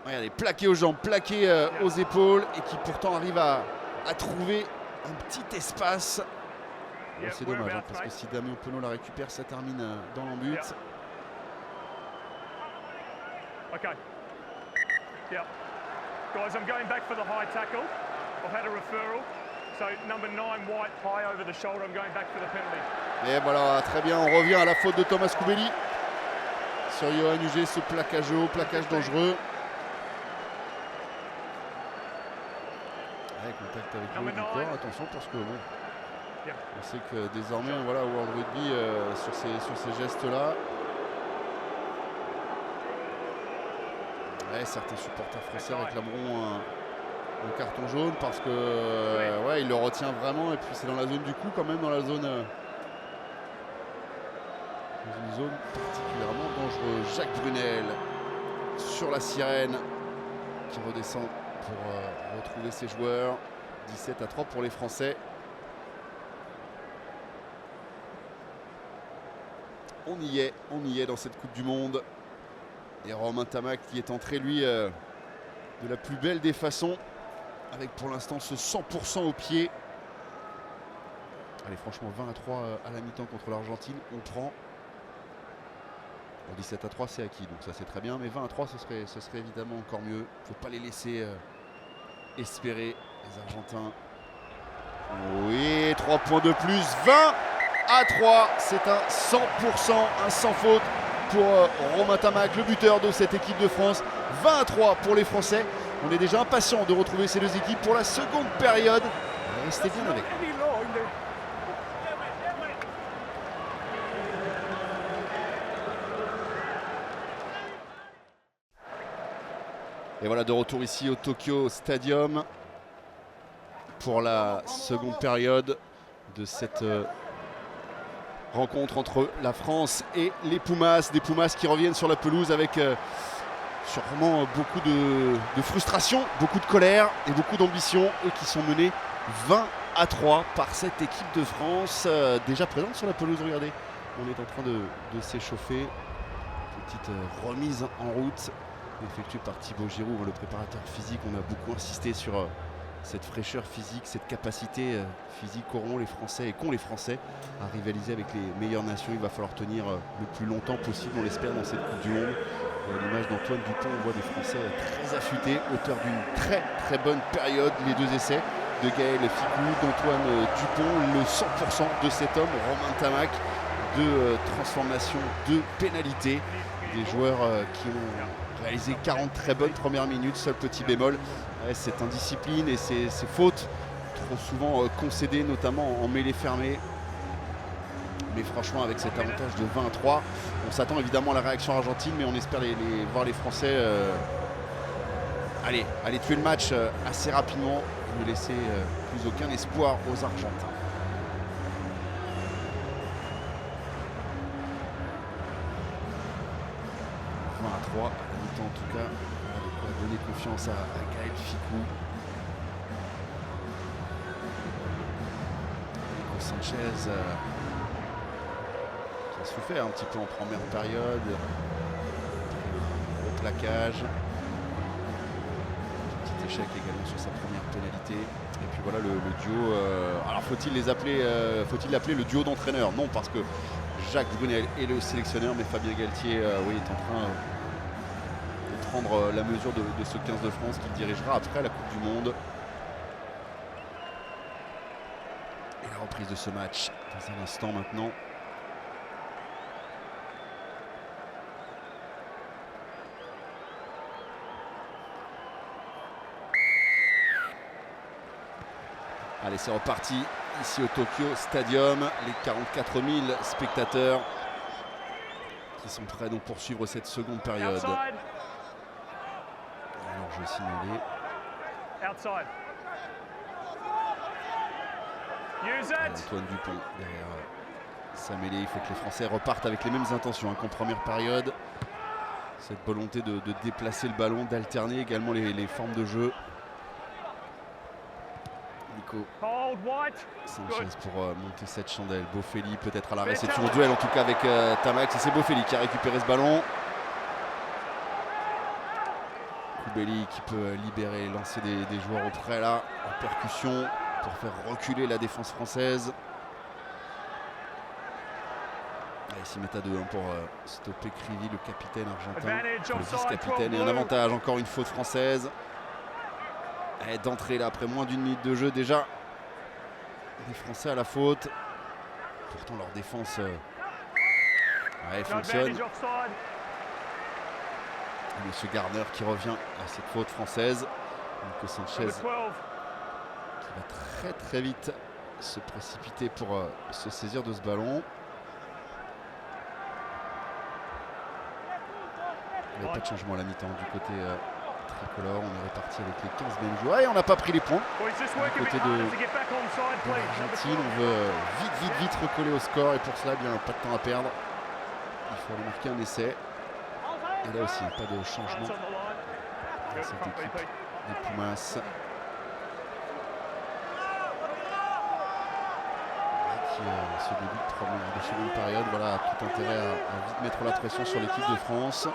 Regardez, plaqué aux jambes, plaqué aux épaules et qui pourtant arrive à trouver un petit espace. Bon, c'est dommage hein, parce que si Damien Penaud la récupère, ça termine dans l'embut. Okay. Yeah. Guys, I'm going back for the high tackle. I've had a referral. So number 9 White high over the shoulder. I'm going back for the penalty. Et voilà, très bien, on revient à la faute de Thomas Koubeli sur Yoann Hugier, ce plaquage haut, plaquage dangereux. Ouais, contact avec le haut du corps, attention parce que bon, on sait que désormais, voilà, au World Rugby, sur ces gestes-là, ouais, certains supporters français réclameront un carton jaune parce que ouais, il le retient vraiment et puis c'est dans la zone du coup quand même, dans la zone une zone particulièrement dangereuse. Jacques Brunel sur la sirène qui redescend pour retrouver ses joueurs. 17-3 pour les Français. On y est dans cette Coupe du Monde. Et Romain Tamac qui est entré lui de la plus belle des façons avec pour l'instant ce 100% au pied. Allez, franchement 20-3 à la mi-temps contre l'Argentine, on prend. 17-3 c'est acquis, donc ça c'est très bien, mais 20-3 ce serait évidemment encore mieux. Il ne faut pas les laisser espérer, les Argentins. Oui, 3 points de plus, 20-3, c'est un 100%, un sans faute pour Romain Tamac, le buteur de cette équipe de France. 20-3 pour les Français. On est déjà impatient de retrouver ces 2 équipes pour la seconde période. Restez bien avec nous. Et voilà, de retour ici au Tokyo Stadium pour la seconde période de cette rencontre entre la France et les Pumas. Des Pumas qui reviennent sur la pelouse avec sûrement beaucoup de frustration, beaucoup de colère et beaucoup d'ambition. Eux qui sont menés 20-3 par cette équipe de France déjà présente sur la pelouse. Regardez, on est en train de s'échauffer. Petite remise en route effectuée par Thibaut Giroud, le préparateur physique. On a beaucoup insisté sur cette fraîcheur physique, cette capacité physique qu'auront les Français et qu'ont les Français à rivaliser avec les meilleures nations. Il va falloir tenir le plus longtemps possible, on l'espère, dans cette Coupe du Monde. Et à l'image d'Antoine Dupont, on voit des Français très affûtés, auteurs d'une très bonne période. Les deux essais de Gaël Ficou, d'Antoine Dupont, le 100% de cet homme, Romain Tamac, de transformation, de pénalité. Des joueurs qui ont réalisé 40 très bonnes premières minutes. Seul petit bémol, cette indiscipline et ces fautes trop souvent concédées, notamment en mêlée fermée. Mais franchement, avec cet avantage de 20-3, on s'attend évidemment à la réaction argentine, mais on espère voir les Français aller tuer le match assez rapidement et ne laisser plus aucun espoir aux Argentins. 20-3 à la mi-temps en tout cas, on a de quoi donner confiance à Gaël Ficou. Nico Sanchez qui a souffert un petit peu en première période. Gros plaquage. Petit échec également sur sa première pénalité. Et puis voilà le duo. Alors faut-il l'appeler le duo d'entraîneurs? Non, parce que Jacques Brunel est le sélectionneur, mais Fabien Galtier est en train de prendre la mesure de ce 15 de France qu'il dirigera après la Coupe du Monde. Et la reprise de ce match dans un instant maintenant. Allez, c'est reparti ici au Tokyo Stadium. Les 44 000 spectateurs qui sont prêts donc pour suivre cette seconde période. Alors, je vais signaler. Antoine Dupont derrière sa mêlée. Il faut que les Français repartent avec les mêmes intentions qu'en première période. Cette volonté de déplacer le ballon, d'alterner également les formes de jeu. Nico Sanchez pour monter cette chandelle. Bofelli peut-être à la réception au duel en tout cas avec Tamac. C'est Bofelli qui a récupéré ce ballon. Koubeli qui peut libérer, lancer des joueurs au près là en percussion pour faire reculer la défense française. Et ici Meta 2 pour stopper Krivy, le capitaine argentin, le vice-capitaine. Et un avantage, encore une faute française. D'entrée là après moins d'une minute de jeu déjà. Les Français à la faute. Pourtant leur défense fonctionne. Et Monsieur Garner qui revient à cette faute française. Nico Sanchez qui va très vite se précipiter pour se saisir de ce ballon. Il n'y a pas de changement à la mi-temps du côté tricolore. On est reparti avec les 15 mêmes joueurs et on n'a pas pris les points du côté de l'Argentine. On veut vite recoller au score et pour cela, bien, pas de temps à perdre. Il faut aller marquer un essai. Et là aussi, pas de changement dans cette équipe des Pumas. Qui, ce début de seconde période, voilà, a tout intérêt à vite mettre la pression sur l'équipe de France.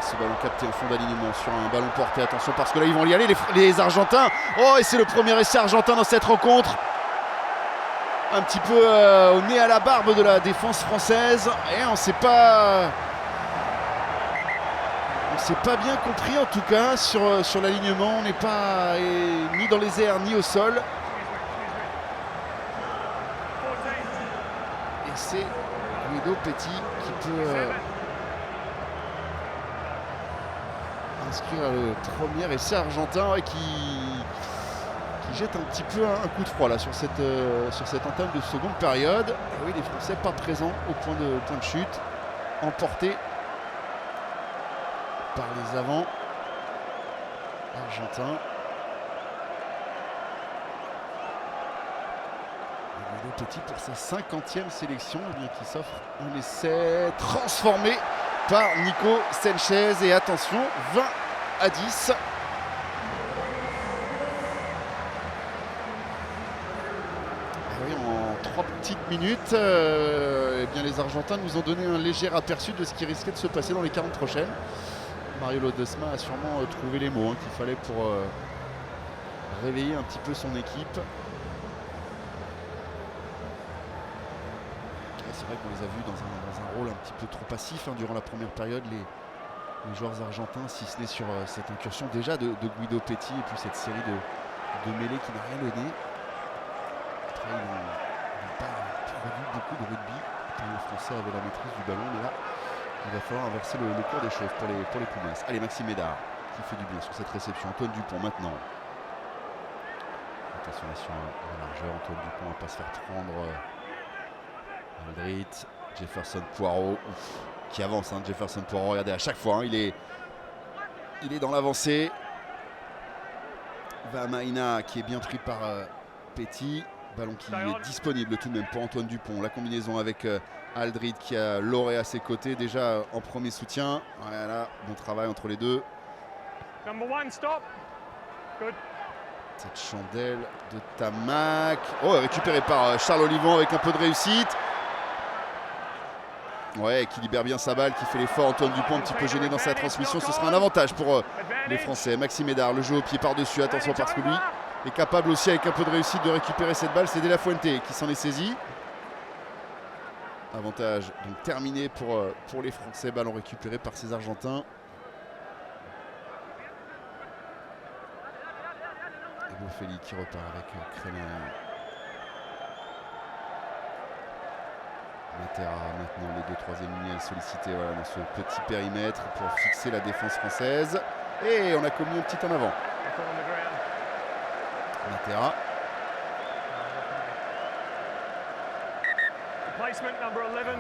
Ce ballon capté en fond d'alignement sur un ballon porté. Attention parce que là ils vont y aller les Argentins. Oh, et c'est le premier essai argentin dans cette rencontre. Un petit peu au nez à la barbe de la défense française. Et on ne s'est pas bien compris en tout cas sur l'alignement. On n'est pas ni dans les airs ni au sol. Et c'est Guido Petit qui peut inscrire le premier essai argentin et qui jette un petit peu un coup de froid là sur cette entame de seconde période. Et oui, les Français pas présents au point de chute, emportés par les avants. argentin. Guido Petit pour sa 50e sélection, eh bien, qui s'offre un essai transformé par Nico Sanchez. Et attention, 20-10. Oui, en 3 petites minutes, eh bien, les Argentins nous ont donné un léger aperçu de ce qui risquait de se passer dans les 40 prochaines. Mario Ledesma a sûrement trouvé les mots qu'il fallait pour réveiller un petit peu son équipe. C'est vrai qu'on les a vus dans un rôle un petit peu trop passif durant la première période, les joueurs argentins, si ce n'est sur cette incursion déjà de Guido Petit et puis cette série de mêlées qui n'a rien donné. Après, ils n'ont pas produit beaucoup de rugby. Les Français avaient la maîtrise du ballon, mais là, il va falloir inverser le cours des choses pour les Pumas. Allez, Maxime Médard qui fait du bien sur cette réception. Antoine Dupont maintenant. Attention là sur la largeur, Antoine Dupont ne va pas se faire prendre. Aldrit, Jefferson Poirot qui avance. Jefferson Poirot, regardez à chaque fois, il est dans l'avancée. Vamaina qui est bien pris par Petit. Ballon qui est disponible tout de même pour Antoine Dupont. La combinaison avec Aldrit qui a Loré à ses côtés déjà en premier soutien. Voilà, bon travail entre les deux. Cette chandelle de Tamac. Oh, récupérée par Charles Olivon avec un peu de réussite. Ouais, qui libère bien sa balle, qui fait l'effort. Antoine Dupont un petit peu gêné dans sa transmission. Ce sera un avantage pour les Français. Maxime Médard, le jeu au pied par-dessus. Attention parce que lui est capable aussi avec un peu de réussite de récupérer cette balle. C'est De La Fuente qui s'en est saisi. Avantage donc terminé pour les Français. Ballon récupéré par ces Argentins. Et Boffelli qui repart avec Crénin. Matera maintenant, les deux troisième lignes sollicitées dans ce petit périmètre pour fixer la défense française. Et on a commis un petit en avant. Matera.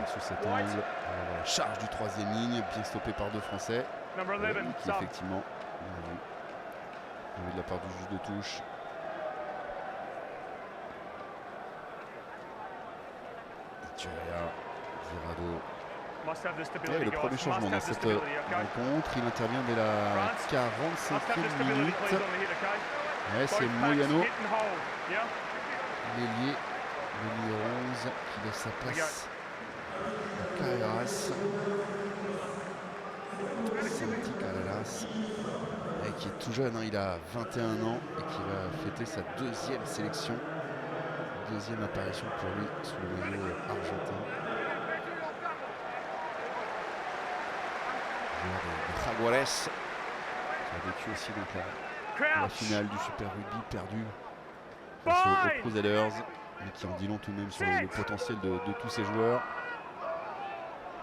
Sous cet angle, charge du troisième ligne, bien stoppé par deux Français. Qui effectivement, de la part du juge de touche. Girado. Le premier changement dans cette rencontre, il intervient dès la 45e minute. Ouais, c'est Moyano, l'ailier, le numéro 11, qui laisse sa place à Carreras. Santi Carreras, qui est tout jeune, il a 21 ans et qui va fêter sa deuxième sélection. Deuxième apparition pour lui sous le maillot argentin. Joueur de Jaguares, qui a vécu aussi donc la finale du Super Rugby perdu face aux Crusaders, mais qui en dit long tout de même sur le potentiel de tous ces joueurs.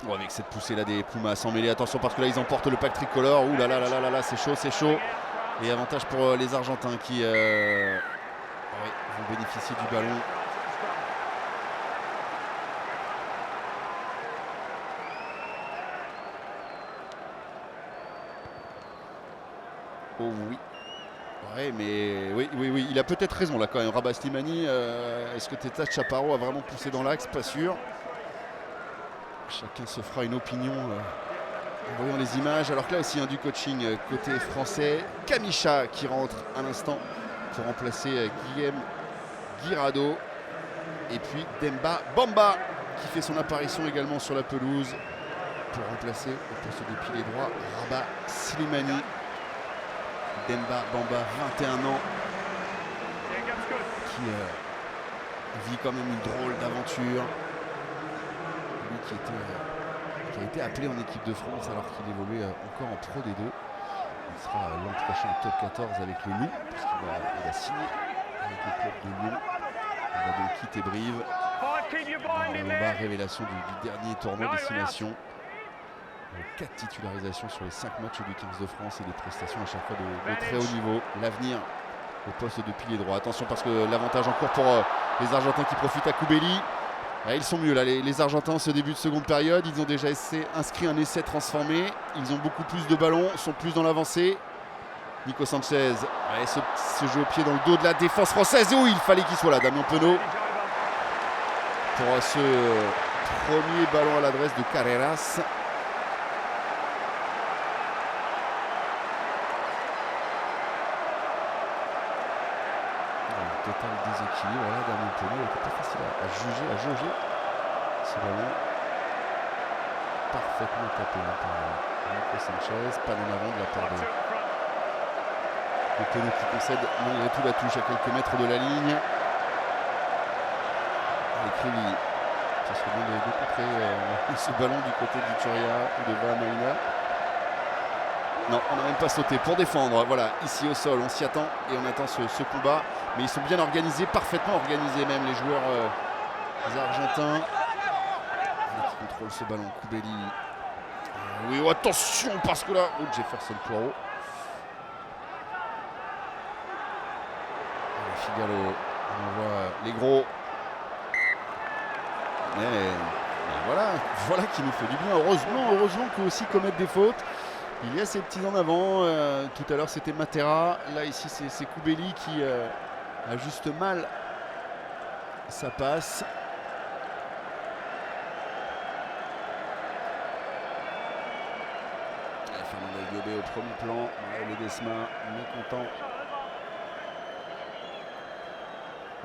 Oh, avec cette poussée là des Pumas sans mêler, attention parce que là ils emportent le pack tricolore. Ouh là là là là là, c'est chaud, c'est chaud. Et avantage pour les Argentins qui vont bénéficier du ballon. Oh oui. Ouais, mais oui, il a peut-être raison là quand même. Rabat Slimani, est-ce que Teta Chaparro a vraiment poussé dans l'axe? Pas sûr. Chacun se fera une opinion en voyant les images. Alors que là aussi, du coaching côté français. Kamicha qui rentre à l'instant pour remplacer Guillaume Girado. Et puis Demba Bamba qui fait son apparition également sur la pelouse pour remplacer au poste de pilier droit Rabat Slimani. Demba Bamba, 21 ans, qui vit quand même une drôle d'aventure. Lui qui a été appelé en équipe de France alors qu'il évoluait encore en Pro D2. Il sera l'an prochain en top 14 avec le Loup, puisqu'il a signé avec le club de Lyon. Il va donc quitter Brive. Bamba, révélation du dernier tournoi destination. 4 titularisations sur les 5 matchs du 15 de France et des prestations à chaque fois de très haut niveau. L'avenir au poste de pilier droit. Attention parce que l'avantage en cours pour les Argentins qui profitent à Koubeli. Ils sont mieux là, les Argentins en ce début de seconde période. Ils ont déjà inscrit un essai transformé. Ils ont beaucoup plus de ballons, sont plus dans l'avancée. Nico Sanchez, allez, ce jeu au pied dans le dos de la défense française. Oh, il fallait qu'il soit là, Damien Penaud, pour ce premier ballon à l'adresse de Carreras. Total déséquilibre, voilà, Damien Penaud, il était pas facile à juger, à jauger ce ballon. Parfaitement tapé par Nico Sanchez, pas en avant de la part de Penaud qui concède malgré tout la touche à quelques mètres de la ligne. Et Krivy, ça serait bien de contrer ce ballon du côté du Turia ou de Valamaina. Non, on n'a même pas sauté pour défendre. Voilà, ici au sol, on s'y attend et on attend ce combat. Mais ils sont bien organisés, parfaitement organisés même, les joueurs argentins. Qui contrôle ce ballon, Koubeli. Oui, oh, attention, parce que là, oh, Jefferson Poirot. Figalo, on voit les gros. Mais voilà qui nous fait du bien. Heureusement qu'eux aussi commettent des fautes. Il y a ces petits en avant. Tout à l'heure, c'était Matera. Là, ici, c'est Koubeli qui ajuste mal. Ça passe. Fernando Diobé au premier plan. Ledesma,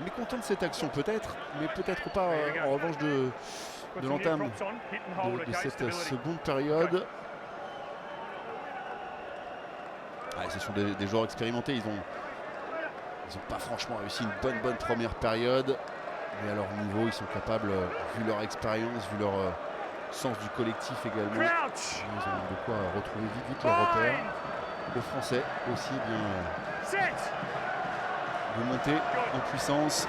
mécontent de cette action peut-être, mais peut-être pas en revanche de l'entame de cette seconde période. Ah, ce sont des joueurs expérimentés, ils ont pas franchement réussi une bonne première période, mais à leur niveau ils sont capables, vu leur expérience, vu leur sens du collectif également, ils ont de quoi retrouver vite leur repère. Le français aussi bien de monter en puissance,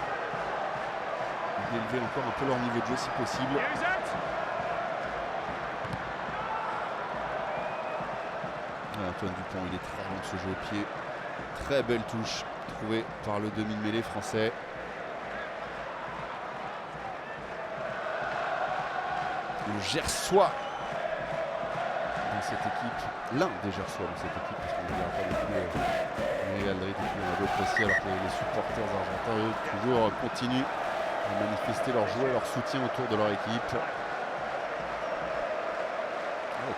d'élever encore un peu leur niveau de jeu si possible. Antoine Dupont, il est très long ce jeu au pied. Très belle touche trouvée par le demi-mêlée français. Le Gersois dans cette équipe, l'un des Gersois dans cette équipe, parce qu'on ne regarde pas beaucoup Real Madrid, on a d'autres aussi, alors que les supporters argentins, eux, toujours continuent à manifester leur joie et leur soutien autour de leur équipe.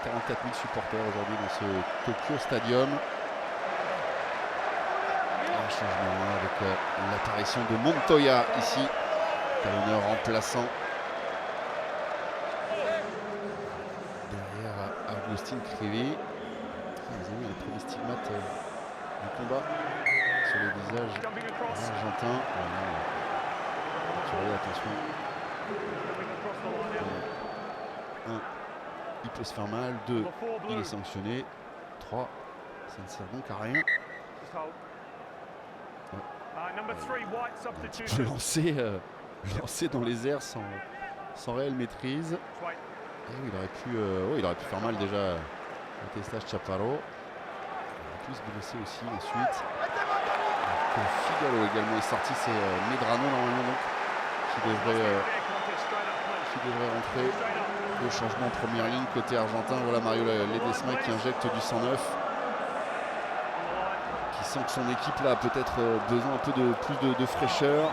44 000 supporters aujourd'hui dans ce Tokyo Stadium. Un changement avec l'apparition de Montoya ici, talonneur remplaçant. Derrière Agustín Krivy. Vous avez vu les premiers stigmates du combat sur les visages argentins. Attention. 1. Il peut se faire mal. 2. Il est sanctionné. 3. Ça ne sert donc à rien. Un petit peu lancé dans les airs sans réelle maîtrise. Et il aurait pu faire mal déjà à Testage Chaparro. Il aurait pu se blesser aussi ensuite. Figalo également est sorti. C'est Medrano normalement donc, qui devrait rentrer. Le changement en première ligne côté argentin. Voilà Mario Ledesma qui injecte du 109. Qui sent que son équipe là a peut-être besoin un peu de plus de fraîcheur.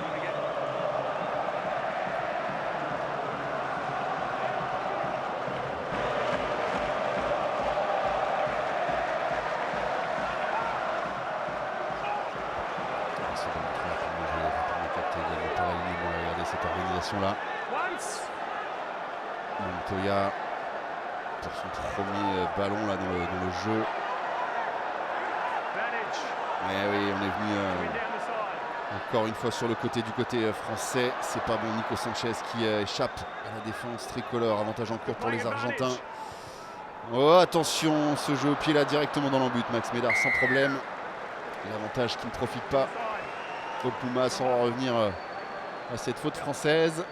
Regardez cette organisation là. Montoya pour son premier ballon là dans le jeu. Mais oui, on est venu encore une fois sur le côté du côté français. C'est pas bon, Nico Sanchez qui échappe à la défense tricolore. Avantage en cours pour les Argentins. Oh attention, ce jeu au pied là directement dans l'embut. Max Médard sans problème. L'avantage qui ne profite pas au Puma sans revenir à cette faute française.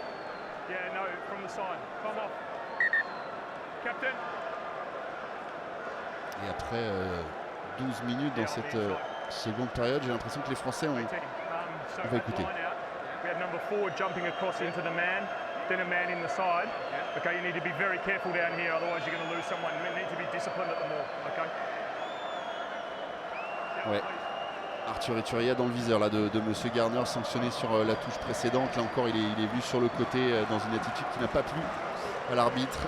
Et après 12 minutes dans cette seconde période, j'ai l'impression que les Français ont... On va écouter. Ouais. Arthur Iturria dans le viseur là, de Monsieur Garner, sanctionné sur la touche précédente. Là encore, il est venu sur le côté dans une attitude qui n'a pas plu à l'arbitre.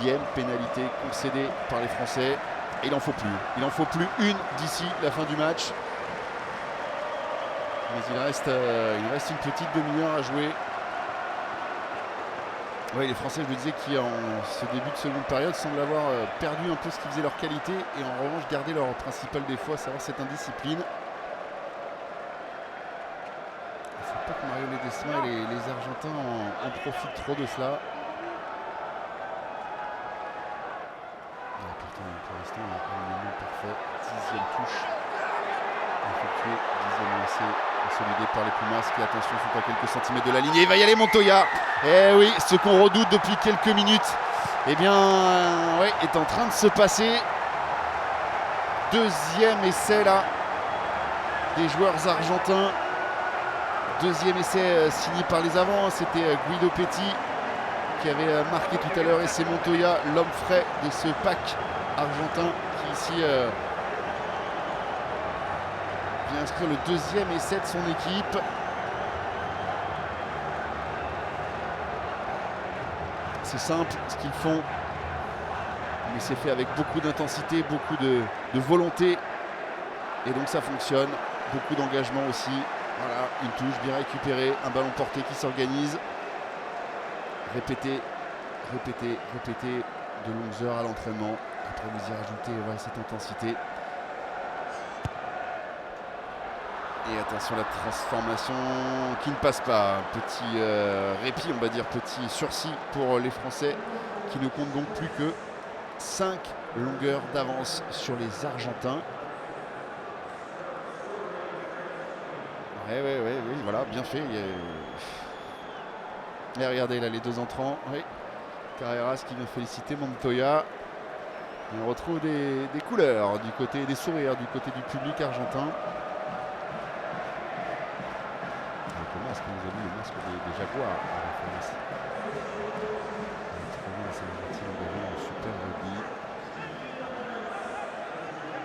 10e pénalité concédée par les Français. Et il n'en faut plus. Il n'en faut plus une d'ici la fin du match. Mais il reste une petite demi-heure à jouer. Oui, les Français, je le disais, qui en ce début de seconde période semblent avoir perdu un peu ce qui faisait leur qualité et en revanche gardé leur principal défaut, à savoir cette indiscipline. Il ne faut pas que Mario Ledesma et les Argentins en profitent trop de cela. Pourtant, pour l'instant, un moment parfait. 10e touche effectuée, 10e lancé consolidé par les Pumas qui, attention, sont à quelques centimètres de la ligne. Et il va y aller Montoya. Eh oui, ce qu'on redoute depuis quelques minutes, eh bien, ouais, est en train de se passer. Deuxième essai là des joueurs argentins. Deuxième essai signé par les avants. C'était Guido Petit qui avait marqué tout à l'heure. Et c'est Montoya, l'homme frais de ce pack argentin, qui ici vient inscrire le deuxième essai de son équipe. C'est simple ce qu'ils font, mais c'est fait avec beaucoup d'intensité, beaucoup de volonté, et donc ça fonctionne. Beaucoup d'engagement aussi. Voilà, une touche bien récupérée, un ballon porté qui s'organise. Répéter de longues heures à l'entraînement. Après, vous y rajoutez voilà, cette intensité. Et attention, la transformation qui ne passe pas. Petit répit, on va dire, petit sursis pour les Français qui ne comptent donc plus que 5 longueurs d'avance sur les Argentins. Oui, voilà, bien fait. Et regardez là les deux entrants. Oui. Carreras qui vient féliciter Montoya. Et on retrouve des couleurs du côté, des sourires du côté du public argentin. Comment est-ce qu'on nous a mis le masque des Jaguars à référence. Super rugby.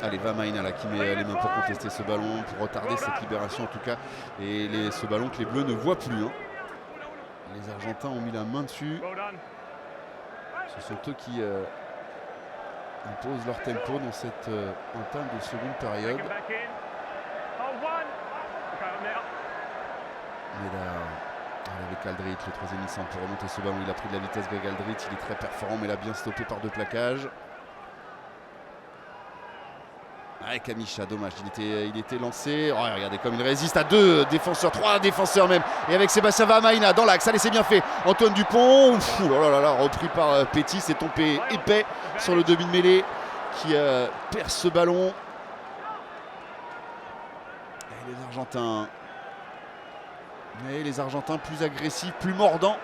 Allez, Vamaina là qui met les mains pour contester ce ballon, pour retarder cette libération en tout cas. Et ce ballon que les Bleus ne voient plus. Hein. Les Argentins ont mis la main dessus. Ce sont eux qui imposent leur tempo dans cette entame de seconde période. Mais là, avec Aldrit, le troisième instant pour remonter ce ballon. Il a pris de la vitesse, Greg Aldrit. Il est très performant, mais il a bien stoppé par 2 plaquages. Ah, Kamicha, dommage, il était lancé. Oh, regardez comme il résiste à 2 défenseurs, 3 défenseurs même. Et avec Sébastien Vamaina dans l'axe, allez, c'est bien fait. Antoine Dupont, repris par Petit, c'est tombé épais sur le demi de mêlée qui perd ce ballon. Et les Argentins plus agressifs, plus mordants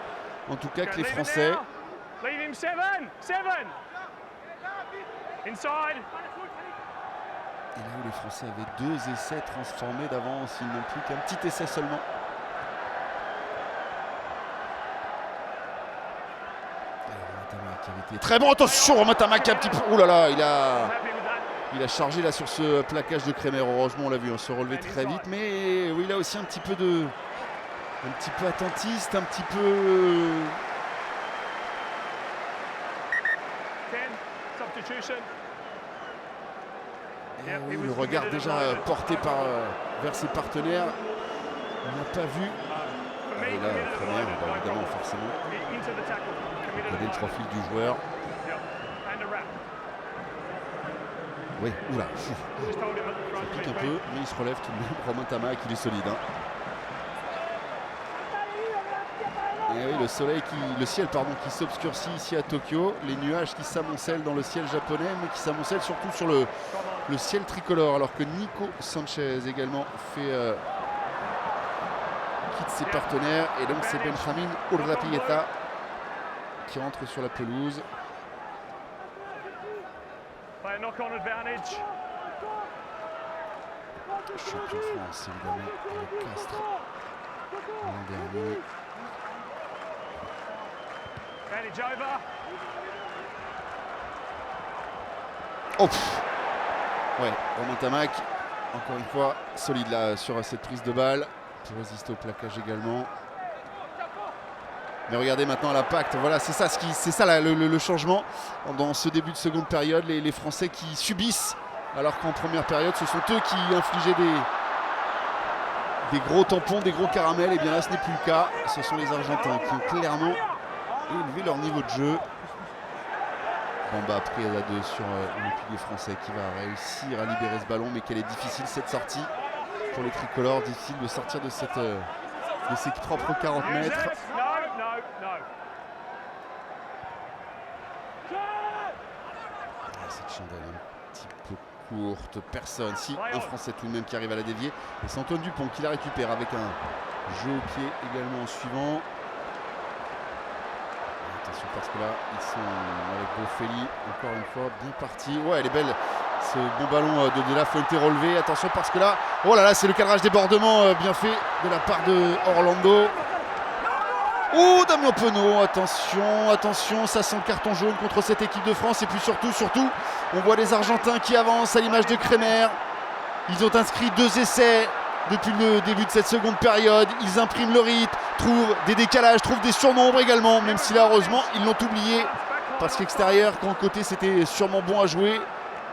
en tout cas que les Français. Et là où les Français avaient 2 essais transformés d'avance, ils n'ont plus qu'un petit essai seulement. Matama qui avait été très bon, attention, Matama qui a un petit peu... Ouh là là, il a chargé là sur ce plaquage de Kremer. Heureusement, on l'a vu, on se relevait très vite. Mais oui, il a aussi un petit peu attentiste, un petit peu... Et oui, le regard déjà porté vers ses partenaires. On n'a pas vu. Et là, première, évidemment, forcément. Regardez le profil du joueur. Oui, oula. Ça pique un peu, mais il se relève tout de même. Romain Tamac, il est solide. Hein. Et oui, le ciel qui s'obscurcit ici à Tokyo. Les nuages qui s'amoncellent dans le ciel japonais, mais qui s'amoncellent surtout sur le ciel tricolore. Alors que Nico Sanchez également quitte ses partenaires. Et donc c'est Benjamin Urrapieta qui rentre sur la pelouse. Champion de France, évidemment, avec Castres l'an dernier. Oh, ouais, Romain Tamac encore une fois, solide là sur cette prise de balle. Pour résister au plaquage également. Mais regardez maintenant l'impact. Voilà, c'est ça le changement. Dans ce début de seconde période, les Français qui subissent, alors qu'en première période, ce sont eux qui infligeaient des gros tampons, des gros caramels. Et bien là, ce n'est plus le cas. Ce sont les Argentins qui ont clairement élevé leur niveau de jeu. Bon bah après il y a 2 sur le pilier français qui va réussir à libérer ce ballon, mais qu'elle est difficile cette sortie pour les tricolores, difficile de sortir de ces propres 40 mètres. Cette chandelle un petit peu courte, personne, si un Français tout de même qui arrive à la dévier, et c'est Antoine Dupont qui la récupère avec un jeu au pied également en suivant. Attention parce que là ils sont avec Bofelli, encore une fois bien parti. Ouais, elle est belle ce bon ballon de La Fuente relevé. Attention parce que là, oh là là, c'est le cadrage débordement bien fait de la part de Orlando. Oh, Damien Penaud, attention, ça sent le carton jaune contre cette équipe de France. Et puis surtout, on voit les Argentins qui avancent à l'image de Kremer. Ils ont inscrit 2 essais depuis le début de cette seconde période. Ils impriment le rythme, trouvent des décalages, trouvent des surnombres également, même si là, heureusement, ils l'ont oublié. Parce qu'extérieur, quand côté, c'était sûrement bon à jouer.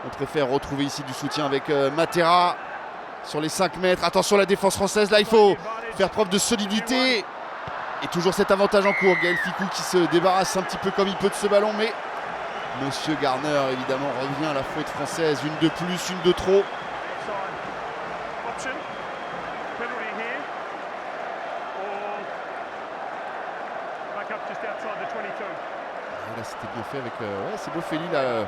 On préfère retrouver ici du soutien avec Matera sur les 5 mètres. Attention à la défense française, là, il faut faire preuve de solidité. Et toujours cet avantage en cours. Gaël Fickou qui se débarrasse un petit peu comme il peut de ce ballon, mais Monsieur Garner évidemment revient à la faute française. Une de plus, une de trop. Là c'était bien fait avec c'est Bofelli là,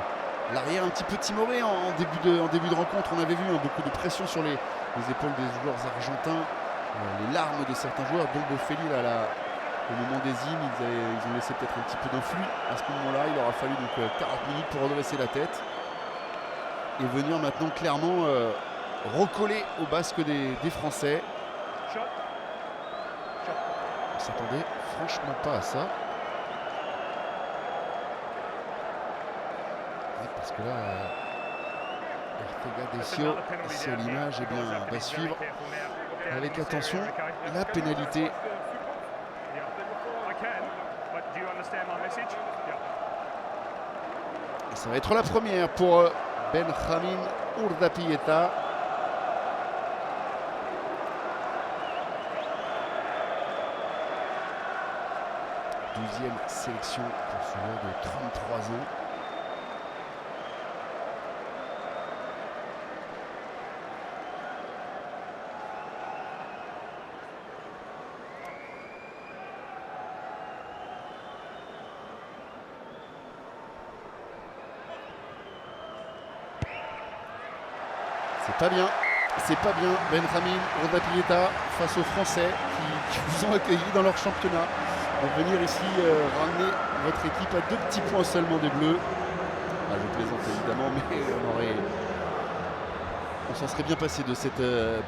l'arrière un petit peu timoré en début de rencontre. On avait vu beaucoup de pression sur les épaules des joueurs argentins. Les larmes de certains joueurs, dont Bofelli là, au moment des hymnes, ils ont laissé peut-être un petit peu d'influx à ce moment-là. Il aura fallu donc 40 minutes pour redresser la tête et venir maintenant clairement recoller au basque des Français. On s'attendait franchement pas à ça. Ouais, parce que là, Ortega Decio, ici à l'image, va suivre avec attention la pénalité. Et ça va être la première pour Benjamin Urdapilleta. Douzième sélection pour ce joueur de 33 ans. C'est pas bien, Benjamin Urdapilleta face aux Français qui vous ont accueilli dans leur championnat. De venir ici ramener votre équipe à 2 petits points seulement des Bleus. Ah, je plaisante évidemment, mais on s'en serait bien passé de cette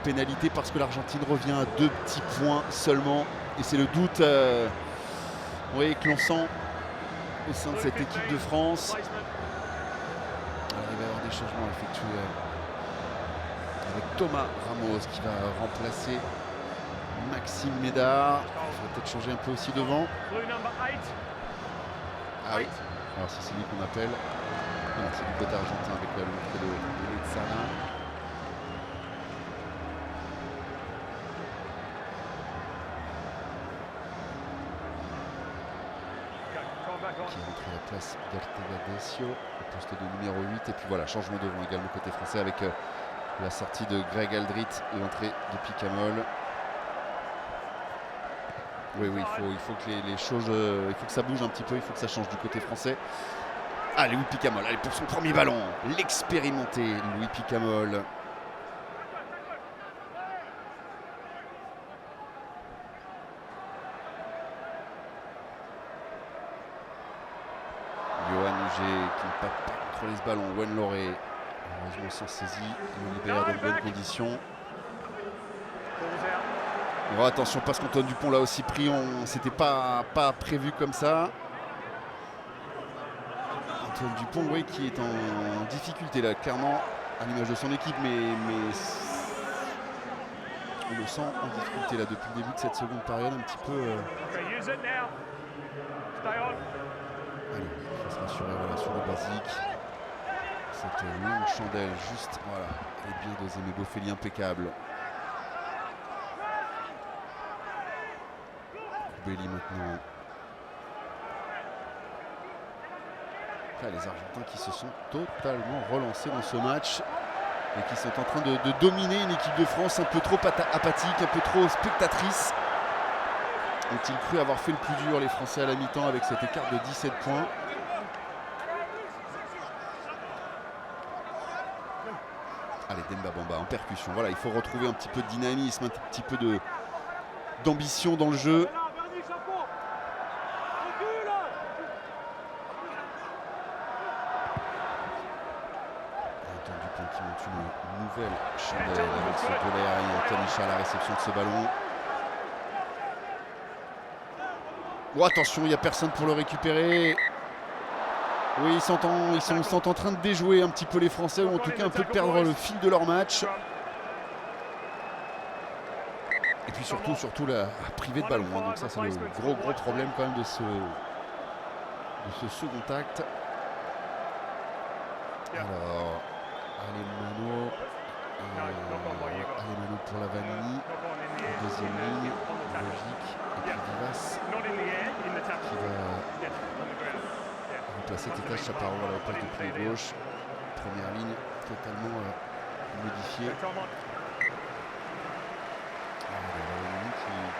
pénalité parce que l'Argentine revient à 2 petits points seulement. Et c'est le doute que l'on sent au sein de cette équipe de France. Alors, il va y avoir des changements effectués avec Thomas Ramos qui va remplacer Maxime Médard. Il va peut-être changer un peu aussi devant. Ah oui, alors c'est celui qu'on appelle. Non, c'est du côté argentin avec l'entrée de Letsana. Qui est rentré à la place d'Ortega Decio au poste de numéro 8. Et puis voilà, changement devant également côté français avec la sortie de Greg Aldrit et l'entrée de Picamol. Oui, il faut que les choses, il faut que ça bouge un petit peu, il faut que ça change du côté français. Allez, Louis Picamol, allez pour son premier ballon, l'expérimenté Louis Picamol. Johan Huget qui ne peut pas contrôler ce ballon. Wen Loré, heureusement sans saisie, il le libère dans de bonnes conditions. Oh, attention parce qu'Antoine Dupont l'a aussi pris, c'était pas prévu comme ça. Antoine Dupont qui est en difficulté là, clairement à l'image de son équipe, mais On le sent en difficulté là depuis le début de cette seconde période, un petit peu. Okay, use it now. Stay on. Allez, il faut se rassurer voilà, sur le basique. Cette longue chandelle, juste, voilà, elle est bien dosée, mais Boffelli impeccable. Belli maintenant. Là, les Argentins qui se sont totalement relancés dans ce match et qui sont en train de dominer une équipe de France un peu trop apathique, un peu trop spectatrice. Ont-ils cru avoir fait le plus dur, les Français, à la mi-temps avec cet écart de 17 points? Allez, Demba Bamba en percussion. Voilà, il faut retrouver un petit peu de dynamisme, un petit peu d'ambition dans le jeu. Antoine Dupont qui monte une nouvelle chandelle avec ce volet aérien. Kamisha à la réception de ce ballon. Oh, attention, il n'y a personne pour le récupérer. Oui, ils sont en train de déjouer un petit peu les Français, ou en tout cas un peu de perdre le fil de leur match. Et puis surtout la privée de ballon. Hein. Donc ça, c'est le gros problème quand même de ce second acte. Alors, Alemano pour la Vanini. Deuxième ligne, logique. Et puis Vivas qui va remplacer Teta Chaparro à la poste de pied gauche. Première ligne totalement modifiée.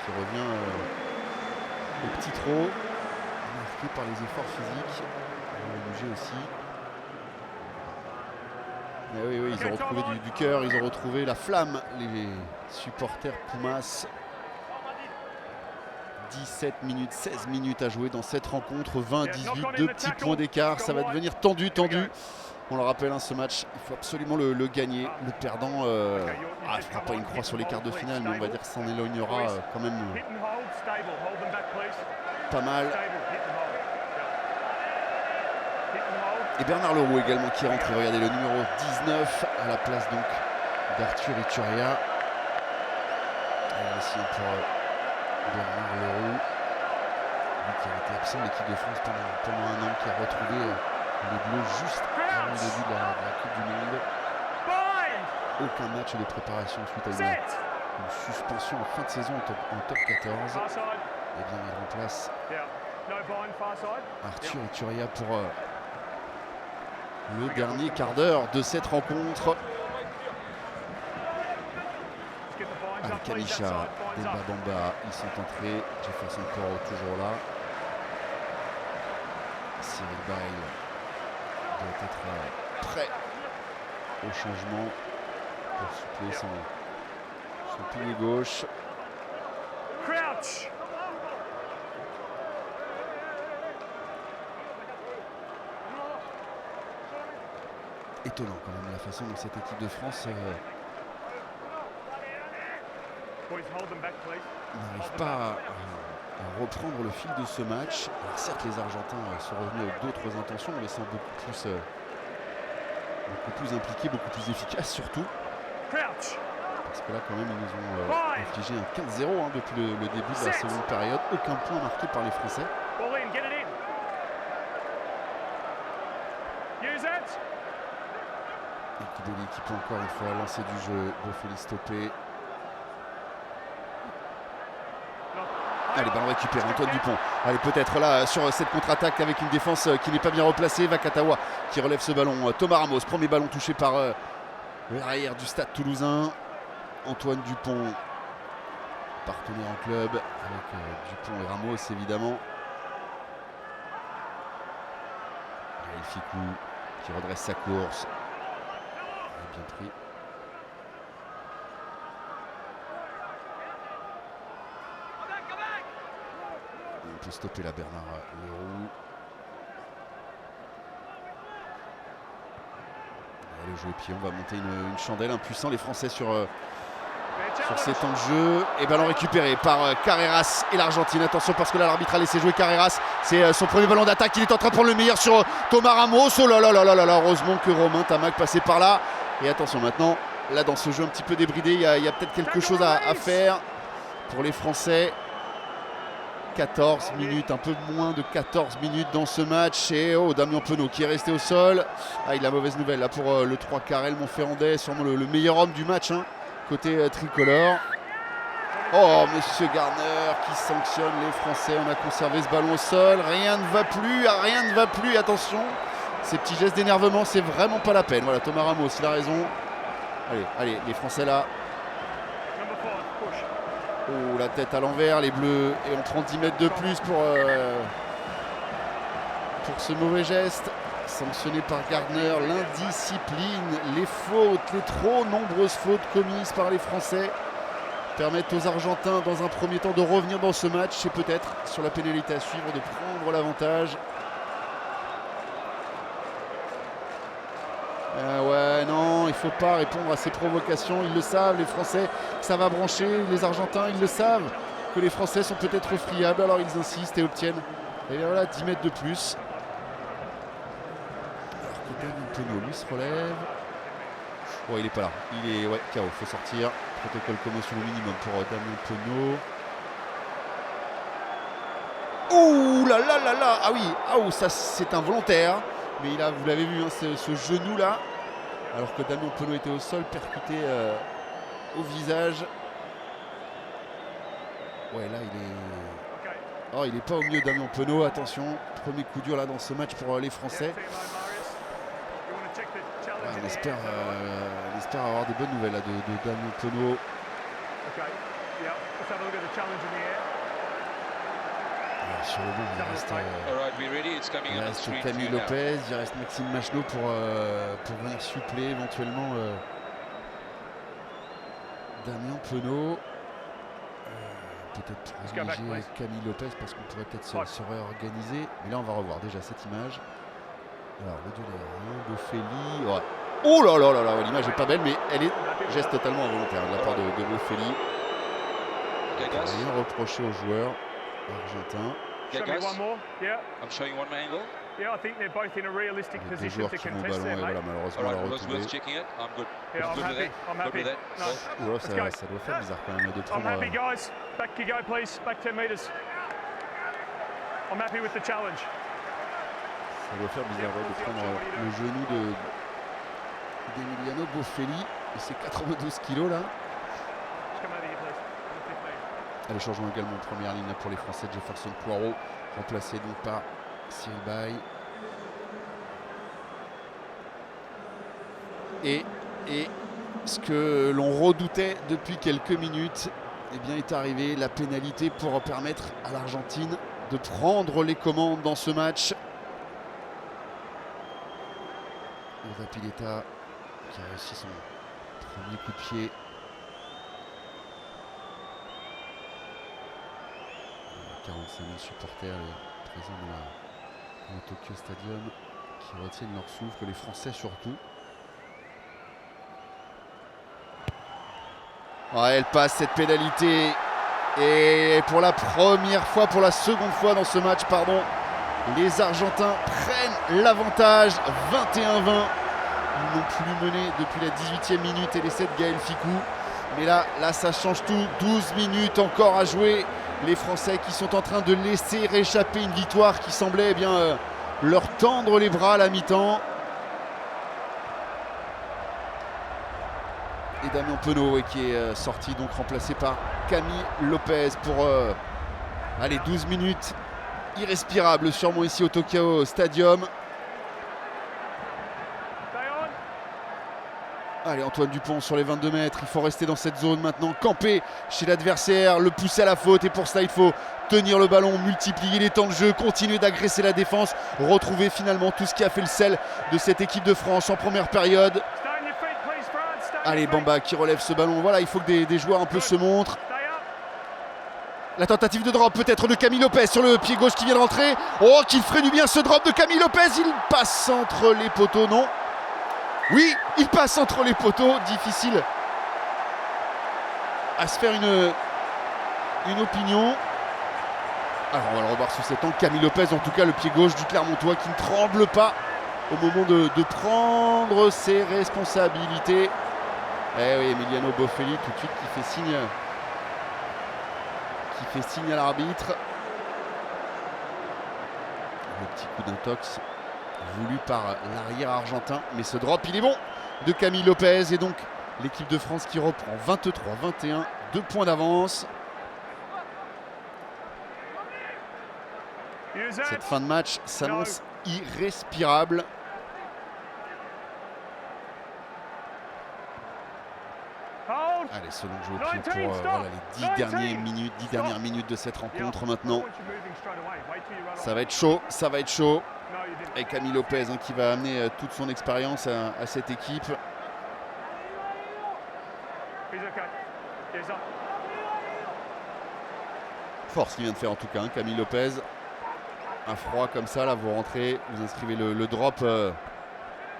Qui revient au petit trot, marqué par les efforts physiques. Le bouger aussi. Mais oui, ils ont retrouvé du cœur, ils ont retrouvé la flamme, les supporters Pumas. 17 minutes, 16 minutes à jouer dans cette rencontre, 20-18, 2 petits points d'écart, ça va devenir tendu. On le rappelle, hein, ce match, il faut absolument le gagner. Le perdant ne fera pas une croix sur les quarts de finale, mais on va dire que s'en éloignera quand même pas mal. Et Bernard Leroux également qui rentre. Regardez le numéro 19 à la place donc d'Arthur Iturria. Et ici pour Bernard Leroux, lui qui a été absent de l'équipe de France pendant un an, qui a retrouvé les Bleus juste avant le début de la Coupe du Monde. Aucun match de préparation suite à une suspension en fin de saison en top 14. Et bien il remplace Arthur Iturria pour le dernier quart d'heure de cette rencontre. Allez, Kamisha, Demba Bamba, ils sont entrés. Jefferson Coro toujours là. Cyril Bail doit être prêt au changement pour suppléer son pilier gauche. Étonnant quand même la façon dont cette équipe de France n'arrive pas à reprendre le fil de ce match. Alors certes, les Argentins sont revenus avec d'autres intentions, on les sent beaucoup plus impliqués, beaucoup plus efficaces surtout. Parce que là quand même ils nous ont infligé un 15-0 hein, depuis le début de la seconde période. Aucun point marqué par les Français. Kibeli qui peut encore une fois lancer du jeu. Boffelli stoppé. Allez, ballon récupéré, Antoine Dupont. Allez, peut-être là sur cette contre-attaque avec une défense qui n'est pas bien replacée. Vakatawa qui relève ce ballon. Thomas Ramos, premier ballon touché par l'arrière du Stade Toulousain. Antoine Dupont, partenaire en club avec Dupont et Ramos évidemment. Gaël Ficou qui redresse sa course. Bien pris. On peut stopper la Bernard Leroux. Le jeu au pied, on va monter une chandelle, impuissant les Français sur ces temps de jeu. Et ballon récupéré par Carreras et l'Argentine. Attention parce que là l'arbitre a laissé jouer Carreras. C'est son premier ballon d'attaque. Il est en train de prendre le meilleur sur Thomas Ramos. Oh là là là là là là. Heureusement que Romain Tamac passait par là. Et attention maintenant, là dans ce jeu un petit peu débridé, il y a peut-être quelque chose à faire pour les Français. 14 minutes, un peu moins de 14 minutes dans ce match. Et Damien Penaud qui est resté au sol. Il a la mauvaise nouvelle là pour le 3 Karel Montferrandais, sûrement le meilleur homme du match, hein, côté tricolore. Oh, Monsieur Garner qui sanctionne les Français. On a conservé ce ballon au sol. Rien ne va plus, attention. Ces petits gestes d'énervement, c'est vraiment pas la peine. Voilà, Thomas Ramos, il a raison. Allez, les Français là. Oh, la tête à l'envers, les Bleus. Et on prend 10 mètres de plus pour ce mauvais geste. Sanctionné par Gardner, l'indiscipline, les fautes, les trop nombreuses fautes commises par les Français permettent aux Argentins dans un premier temps de revenir dans ce match et peut-être sur la pénalité à suivre de prendre l'avantage. Ouais, non, il ne faut pas répondre à ces provocations. Ils le savent, les Français, que ça va brancher. Les Argentins, ils le savent, que les Français sont peut-être friables. Alors ils insistent et obtiennent, et bien voilà, 10 mètres de plus. Alors que Damien Penaud, lui, se relève. Ouais, il n'est pas là. Il est KO, il faut sortir. Protocole commotion au minimum pour Damien Penaud. Ouh là là là là. Ah oui, ça c'est involontaire. Mais vous l'avez vu, hein, ce genou là, alors que Damien Penaud était au sol, percuté au visage. Ouais, là il est pas au mieux, Damien Penaud. Attention, premier coup dur là dans ce match pour les Français. Ouais, on espère avoir des bonnes nouvelles là, de Damien Penaud. Sur le banc, il reste Camille Lopez, il reste Maxime Machenaud pour venir suppléer éventuellement Damien Penaud. Peut-être privilégier Camille Lopez parce qu'on pourrait peut-être se réorganiser. Mais là, on va revoir déjà cette image. Alors, le duel aérien, Boffelli. Ouais. Oh là là là là, l'image n'est pas belle, mais elle est geste totalement involontaire de la part de Boffelli. Rien reproché aux joueurs argentins. Show me one more. Yeah. I'm showing one more angle. Yeah, I think they're both in a realistic position to contest ballon, there, mate. voilà, malheureusement, All right, was checking it. I'm good. Yeah, I'm happy. I'm happy. Good with that. No. Ça doit faire bizarre quand même de I'm prendre. happy, guys. Back you go, please. Back 10 meters. I'm happy with the challenge. Ça doit faire bizarre de prendre le genou d'Emiliano Boffelli. Et c'est 92 kilos là. Just come over here, please. On the 15. Les changements également en première ligne là pour les Français. Jefferson Poirot remplacé donc par Cyril Bay. Et ce que l'on redoutait depuis quelques minutes, eh bien, est arrivé, la pénalité pour permettre à l'Argentine de prendre les commandes dans ce match. Eva Pileta qui a réussi son premier coup de pied. 45 000 supporters présents dans le Tokyo Stadium qui retiennent leur souffle, les Français surtout. Ouais, elle passe cette pénalité et pour la seconde fois dans ce match, les Argentins prennent l'avantage 21-20. Ils n'ont plus mené depuis la 18e minute et l'essai de Gaël Fickou. Mais là ça change tout. 12 minutes encore à jouer. Les Français qui sont en train de laisser réchapper une victoire qui semblait leur tendre les bras à la mi-temps. Et Damien Penaud qui est sorti, donc remplacé par Camille Lopez pour 12 minutes irrespirables sûrement ici au Tokyo Stadium. Allez, Antoine Dupont sur les 22 mètres, il faut rester dans cette zone maintenant, camper chez l'adversaire, le pousser à la faute et pour cela il faut tenir le ballon, multiplier les temps de jeu, continuer d'agresser la défense, retrouver finalement tout ce qui a fait le sel de cette équipe de France en première période. Allez, Bamba qui relève ce ballon, voilà, il faut que des joueurs un peu se montrent. La tentative de drop peut-être de Camille Lopez sur le pied gauche qui vient de rentrer. Oh, qu'il ferait du bien ce drop de Camille Lopez, il passe entre les poteaux, non? Oui, il passe entre les poteaux, difficile à se faire une opinion. Alors on va le revoir sous cet angle. Camille Lopez, en tout cas le pied gauche du Clermontois qui ne tremble pas au moment de prendre ses responsabilités. Eh oui, Emiliano Boffelli tout de suite qui fait signe à l'arbitre. Le petit coup d'intox voulu par l'arrière argentin, mais ce drop il est bon de Camille Lopez et donc l'équipe de France qui reprend 23-21, 2 points d'avance. Cette fin de match s'annonce irrespirable. Allez, ce long jeu au pied pour voilà, les 10 dernières minutes de cette rencontre maintenant. Ça va être chaud, ça va être chaud. Et Camille Lopez hein, qui va amener toute son expérience à cette équipe. Force qu'il vient de faire en tout cas, hein, Camille Lopez. Un froid comme ça, là, vous rentrez, vous inscrivez le drop.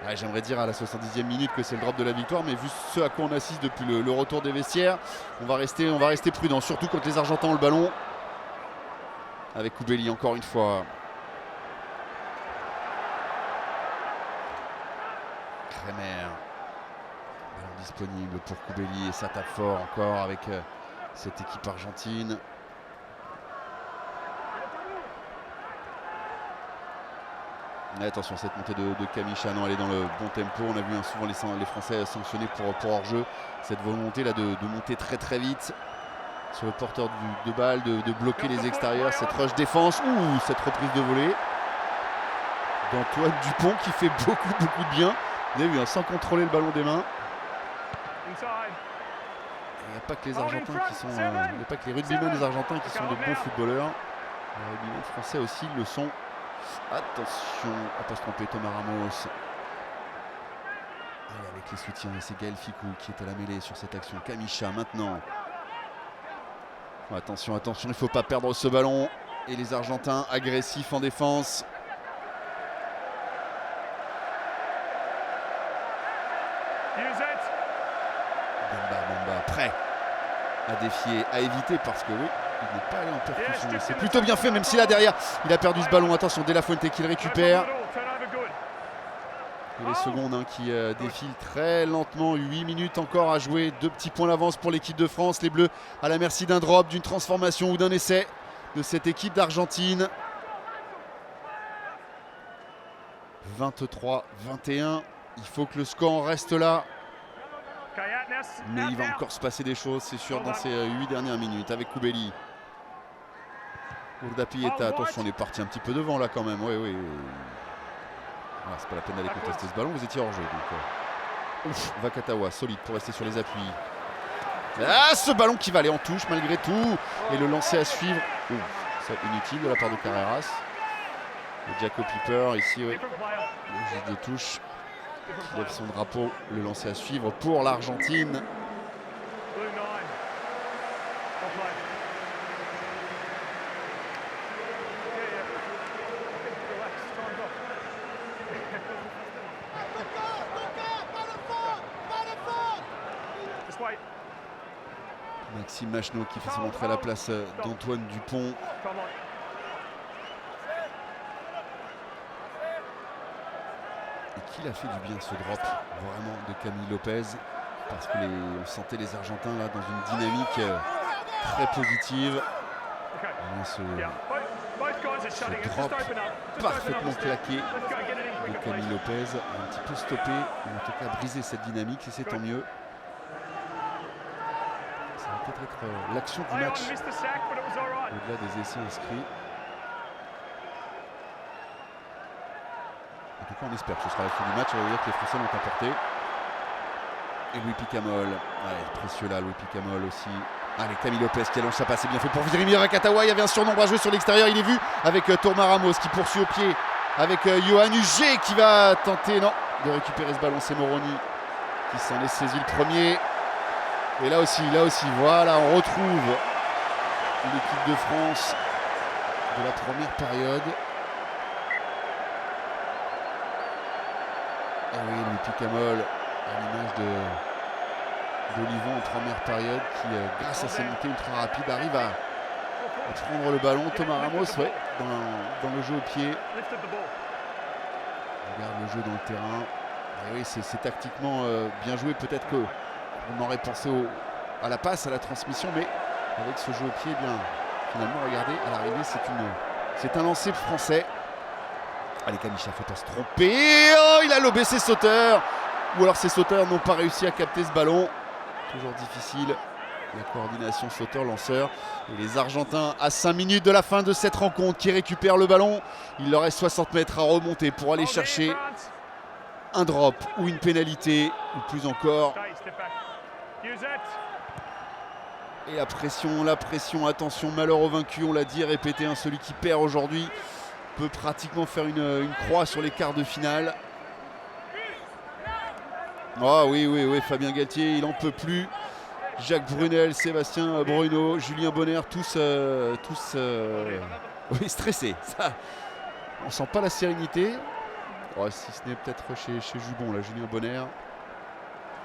Ouais, j'aimerais dire à la 70e minute que c'est le drop de la victoire, mais vu ce à quoi on assiste depuis le retour des vestiaires, on va rester prudent, surtout quand les Argentins ont le ballon. Avec Koubeli encore une fois. Kremer. Ballon disponible pour Koubeli et ça tape fort encore avec cette équipe argentine. Mais attention, cette montée de Camille Chanon, elle est dans le bon tempo. On a vu hein, souvent les Français sanctionnés pour hors-jeu. Cette volonté là de monter très très vite sur le porteur de balle, de bloquer les extérieurs. Cette rush défense, cette reprise de volée d'Antoine Dupont qui fait beaucoup de bien. Vous avez vu, hein, sans contrôler le ballon des mains. Il n'y a pas que les Argentins qui sont, il n'y a pas que les rugbymen des Argentins qui sont de bons footballeurs. Les rugbymen français aussi le sont. Attention, à ne pas se tromper, Thomas Ramos. Allez, avec les soutiens, c'est Gaël Ficou qui est à la mêlée sur cette action. Kamicha maintenant. Attention, attention, il ne faut pas perdre ce ballon. Et les Argentins agressifs en défense. Bamba, prêt à défier, à éviter parce que oui. Il n'est pas allé en percussion. C'est plutôt bien fait, même si là derrière il a perdu ce ballon. Attention, De La Fuente qui le récupère. Et les secondes hein, qui défilent très lentement. 8 minutes encore à jouer. 2 petits points d'avance pour l'équipe de France. Les Bleus à la merci d'un drop, d'une transformation ou d'un essai de cette équipe d'Argentine. 23-21. Il faut que le score reste là. Mais il va encore se passer des choses, c'est sûr, dans ces 8 dernières minutes avec Koubeli. Urdapieta, attention, on est parti un petit peu devant là quand même. Oui. Ah, c'est pas la peine d'aller contester ce ballon, vous étiez hors jeu. Donc, Vakatawa, solide pour rester sur les appuis. Ah, ce ballon qui va aller en touche malgré tout. Et le lancer à suivre. C'est inutile de la part de Carreras. Et Jaco Piper ici, oui. Le geste de touche. Il lève son drapeau, le lancer à suivre pour l'Argentine. Maxime Machenaud qui fait son entrée à la place d'Antoine Dupont. Et qu'il a fait du bien ce drop vraiment de Camille Lopez parce que on sentait les Argentins là dans une dynamique très positive. Ce drop parfaitement claqué de Camille Lopez a un petit peu stoppé, ou en tout cas brisé cette dynamique et c'est tant mieux. Ça va peut-être être l'action du match au-delà des essais inscrits. En tout cas, on espère que ce sera l'action du match. Ça veut dire que les Français l'ont emporté. Et Louis Picamol. Ouais, précieux là, Louis Picamol aussi. Allez, Camille Lopez qui allonge sa passe. C'est bien fait pour Virimi Vakatawa. Il y avait un surnombre à jouer sur l'extérieur. Il est vu avec Thomas Ramos qui poursuit au pied. Avec Johan Huget qui va tenter de récupérer ce ballon. C'est Moroni qui s'en est saisi le premier. Et là aussi, voilà, on retrouve l'équipe de France de la première période. Et oui, Louis Picamol, à l'image d'Olivon en première période, qui, grâce à ses montées ultra rapides, arrive à prendre le ballon. Thomas Ramos, ouais, dans le jeu au pied. Regarde le jeu dans le terrain. Et oui, c'est tactiquement bien joué. Peut-être que On aurait pensé à la passe, à la transmission, mais avec ce jeu au pied, eh bien, finalement, regardez, à l'arrivée, c'est un lancer français. Allez, Kamisha, faut pas se tromper. Oh, il a lobé ses sauteurs. Ou alors ses sauteurs n'ont pas réussi à capter ce ballon. Toujours difficile. La coordination sauteur-lanceur. Et les Argentins à 5 minutes de la fin de cette rencontre qui récupèrent le ballon. Il leur reste 60 mètres à remonter pour aller chercher un drop ou une pénalité ou plus encore. Et la pression, attention, malheur au vaincu, on l'a dit et répété, hein, celui qui perd aujourd'hui peut pratiquement faire une croix sur les quarts de finale. Ah oui, Fabien Galtier, il n'en peut plus. Jacques Brunel, Sébastien Bruno, Julien Bonner, tous oui, stressés. Ça, on sent pas la sérénité. Oh, si ce n'est peut-être chez Jubon, là, Julien Bonner.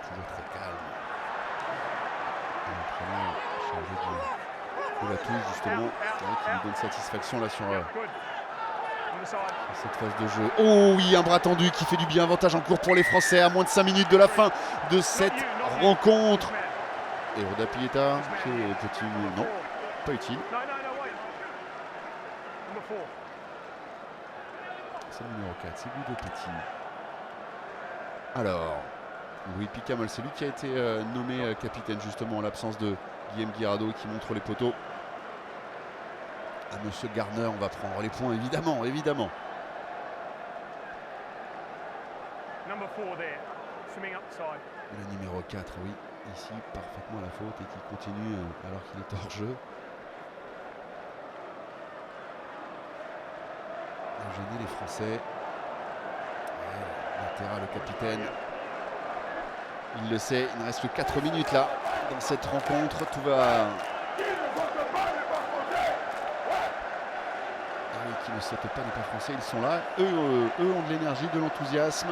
Toujours très calme. La touche justement qui lui donne satisfaction là sur cette phase de jeu. Oh oui, un bras tendu qui fait du bien, avantage en cours pour les Français à moins de 5 minutes de la fin de cette rencontre. Et Roda Pieta, qui est petit, non, pas utile. C'est le numéro 4, c'est Guido Petit. Alors, Louis Picamol, c'est lui qui a été nommé capitaine justement en l'absence de Guillaume Guirado qui montre les poteaux à Monsieur Garner. On va prendre les points évidemment. Le numéro 4, oui, ici parfaitement à la faute et qui continue alors qu'il est hors jeu. Il a gêné les Français. Latéral, le capitaine. Il le sait, il ne reste que 4 minutes là dans cette rencontre. Tout va. Qui ne sautent pas, n'est pas français, ils sont là. Eux ont de l'énergie, de l'enthousiasme.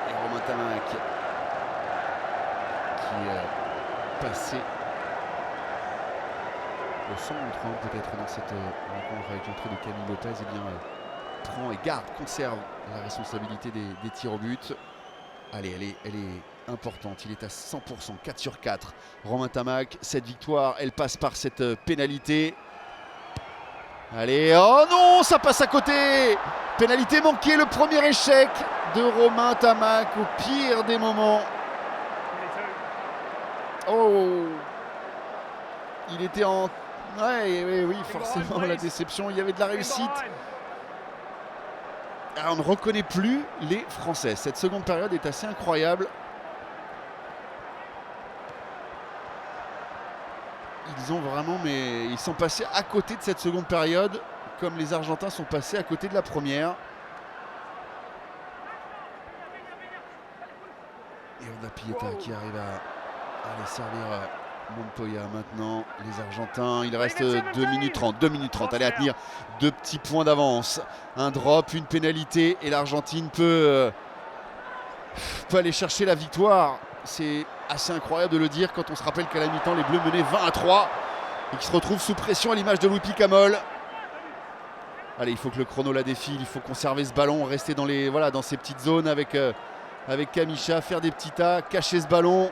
Et Romain Tamac qui est passé au centre peut-être dans cette rencontre avec l'entrée de Camille Lopez, et bien prend et conserve la responsabilité des tirs au but. Allez, elle est importante, il est à 100%, 4 sur 4. Romain Tamac, cette victoire, elle passe par cette pénalité. Allez, oh non, ça passe à côté. Pénalité manquée, le premier échec de Romain Tamac au pire des moments. Oh, il était en... Oui, forcément la déception, il y avait de la réussite. Alors, on ne reconnaît plus les Français. Cette seconde période est assez incroyable. Ils ont vraiment, mais ils sont passés à côté de cette seconde période, comme les Argentins sont passés à côté de la première. Et on a Pieta qui arrive à aller servir Montoya maintenant. Les Argentins, il reste 2 minutes 30. Allez, à tenir 2 petits points d'avance. Un drop, une pénalité et l'Argentine peut aller chercher la victoire. C'est assez incroyable de le dire quand on se rappelle qu'à la mi-temps, les Bleus menaient 20-3 et qui se retrouvent sous pression à l'image de Louis Picamol. Allez, il faut que le chrono la défile, il faut conserver ce ballon, rester dans ces petites zones avec Kamisha, faire des petits tas, cacher ce ballon.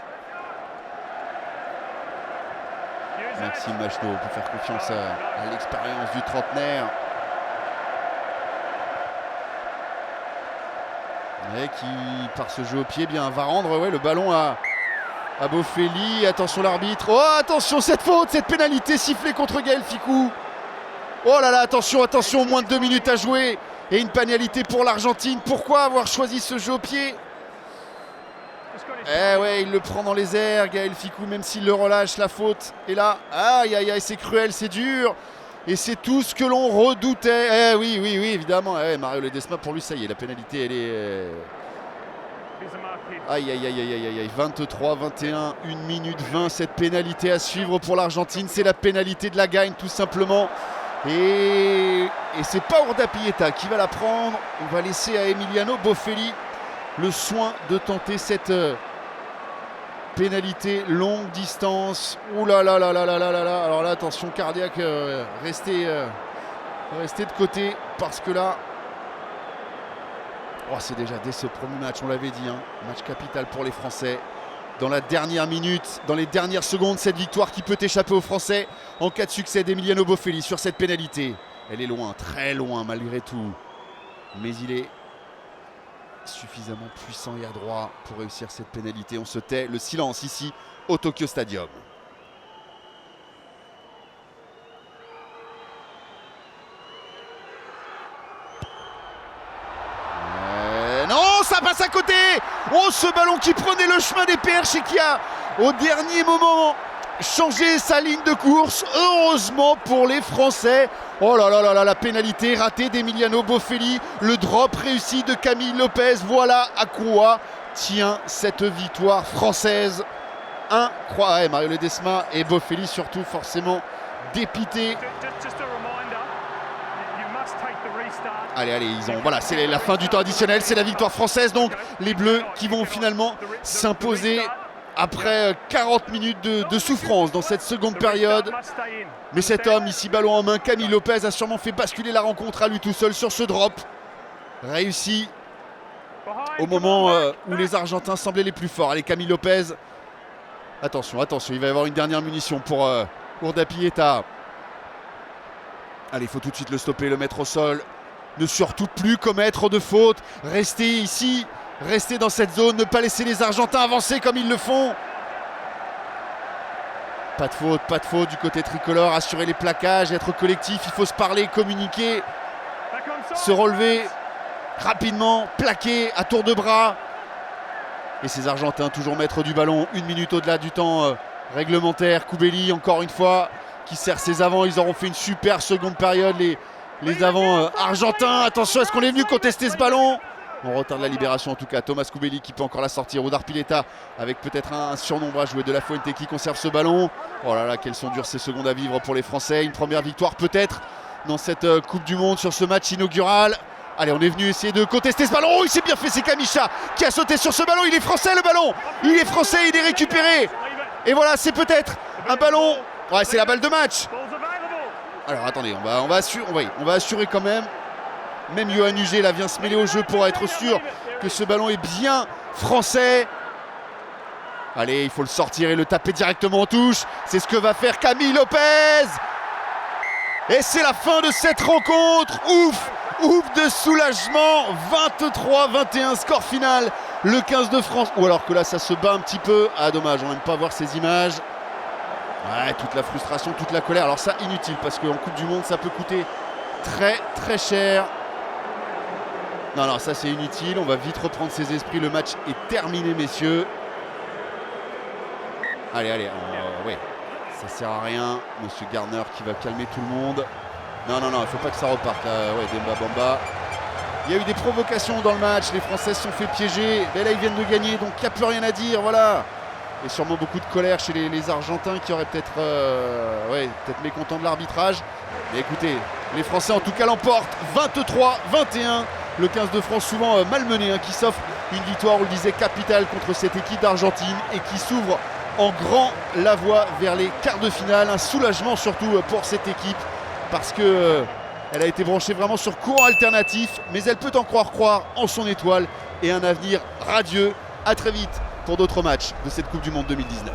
Maxime Macheneau peut faire confiance à l'expérience du trentenaire. Et qui, par ce jeu au pied, va rendre le ballon à Bofelli. Attention l'arbitre. Oh, attention cette faute, cette pénalité sifflée contre Gaël Fickou. Oh là là, attention, moins de 2 minutes à jouer. Et une pénalité pour l'Argentine. Pourquoi avoir choisi ce jeu au pied? Il le prend dans les airs, Gaël Fickou, même s'il le relâche, la faute est là. Aïe, c'est cruel, c'est dur. Et c'est tout ce que l'on redoutait. Oui, évidemment. Mario Ledesma, pour lui, ça y est, la pénalité, elle est... Aïe. 23-21, 1 minute 20. Cette pénalité à suivre pour l'Argentine, c'est la pénalité de la gagne, tout simplement. Et c'est pas Roda Pieta qui va la prendre. On va laisser à Emiliano Bofelli le soin de tenter cette pénalité longue distance. Ouh là là. Alors là, attention cardiaque, restez de côté parce que là, c'est déjà dès ce premier match, on l'avait dit, match capital pour les Français. dans la dernière minute, dans les dernières secondes, cette victoire qui peut échapper aux Français en cas de succès d'Emiliano Boffelli sur cette pénalité. Elle est loin, très loin malgré tout. Mais il est suffisamment puissant et adroit pour réussir cette pénalité. On se tait, le silence ici au Tokyo Stadium. Non, ça passe à côté. Oh, ce ballon qui prenait le chemin des perches et qui a, au dernier moment, changé sa ligne de course. Heureusement pour les Français. Oh là là là là, la pénalité ratée d'Emiliano Boffelli. Le drop réussi de Camille Lopez. Voilà à quoi tient cette victoire française. Incroyable. Mario Ledesma et Boffelli surtout forcément dépité. Allez, allez, voilà, c'est la fin du temps additionnel, c'est la victoire française. Donc les Bleus qui vont finalement s'imposer après 40 minutes de souffrance dans cette seconde période. Mais cet homme ici, ballon en main, Camille Lopez, a sûrement fait basculer la rencontre à lui tout seul sur ce drop. Réussi au moment où les Argentins semblaient les plus forts. Allez, Camille Lopez. Attention, attention, il va y avoir une dernière munition pour Urda Pieta. Allez, il faut tout de suite le stopper, le mettre au sol. Ne surtout plus commettre de fautes. Rester ici, rester dans cette zone, ne pas laisser les Argentins avancer comme ils le font. Pas de faute du côté tricolore. Assurer les plaquages, être collectif. Il faut se parler, communiquer, se relever rapidement, plaquer à tour de bras. Et ces Argentins toujours maîtres du ballon. 1 minute au-delà du temps réglementaire. Koulibaly encore une fois qui sert ses avants. Ils auront fait une super seconde période. Les avants argentins. Attention, est-ce qu'on est venu contester ce ballon? On retarde la libération en tout cas. Thomas Koulibaly qui peut encore la sortir. Urda Pieta avec peut-être un surnombre à jouer. De La Fuente qui conserve ce ballon. Oh là là, quelles sont dures ces secondes à vivre pour les Français. Une première victoire peut-être dans cette Coupe du Monde sur ce match inaugural. Allez, on est venu essayer de contester ce ballon. Oh, il s'est bien fait, c'est Kamicha qui a sauté sur ce ballon. Il est français le ballon. Il est français, il est récupéré. Et voilà, c'est peut-être un ballon. Ouais, c'est la balle de match. Alors attendez, on va assurer quand même. Même Yohan Huget là vient se mêler au jeu pour être sûr que ce ballon est bien français. Allez, il faut le sortir et le taper directement en touche. C'est ce que va faire Camille Lopez. Et c'est la fin de cette rencontre. Ouf, ouf de soulagement. 23-21 score final. Le 15 de France. Ou alors que là ça se bat un petit peu. Ah dommage, on n'aime pas voir ces images. Ouais, toute la frustration, toute la colère. Alors ça, inutile, parce qu'en Coupe du Monde, ça peut coûter très, très cher. Non, non, ça c'est inutile. On va vite reprendre ses esprits. Le match est terminé, messieurs. Allez, allez. Ouais, ça sert à rien. Monsieur Garner qui va calmer tout le monde. Non, non, non, il ne faut pas que ça reparte. Là. Ouais, Demba Bamba. Il y a eu des provocations dans le match. Les Français se sont fait piéger. Mais là, ils viennent de gagner, donc il n'y a plus rien à dire. Voilà. Et sûrement beaucoup de colère chez les Argentins qui auraient peut-être mécontents de l'arbitrage. Mais écoutez, les Français en tout cas l'emportent 23-21. Le 15 de France souvent malmené, qui s'offre une victoire, on le disait, capitale contre cette équipe d'Argentine et qui s'ouvre en grand la voie vers les quarts de finale. Un soulagement surtout pour cette équipe parce que elle a été branchée vraiment sur courant alternatif, mais elle peut encore croire en son étoile et un avenir radieux. À très vite pour d'autres matchs de cette Coupe du Monde 2019.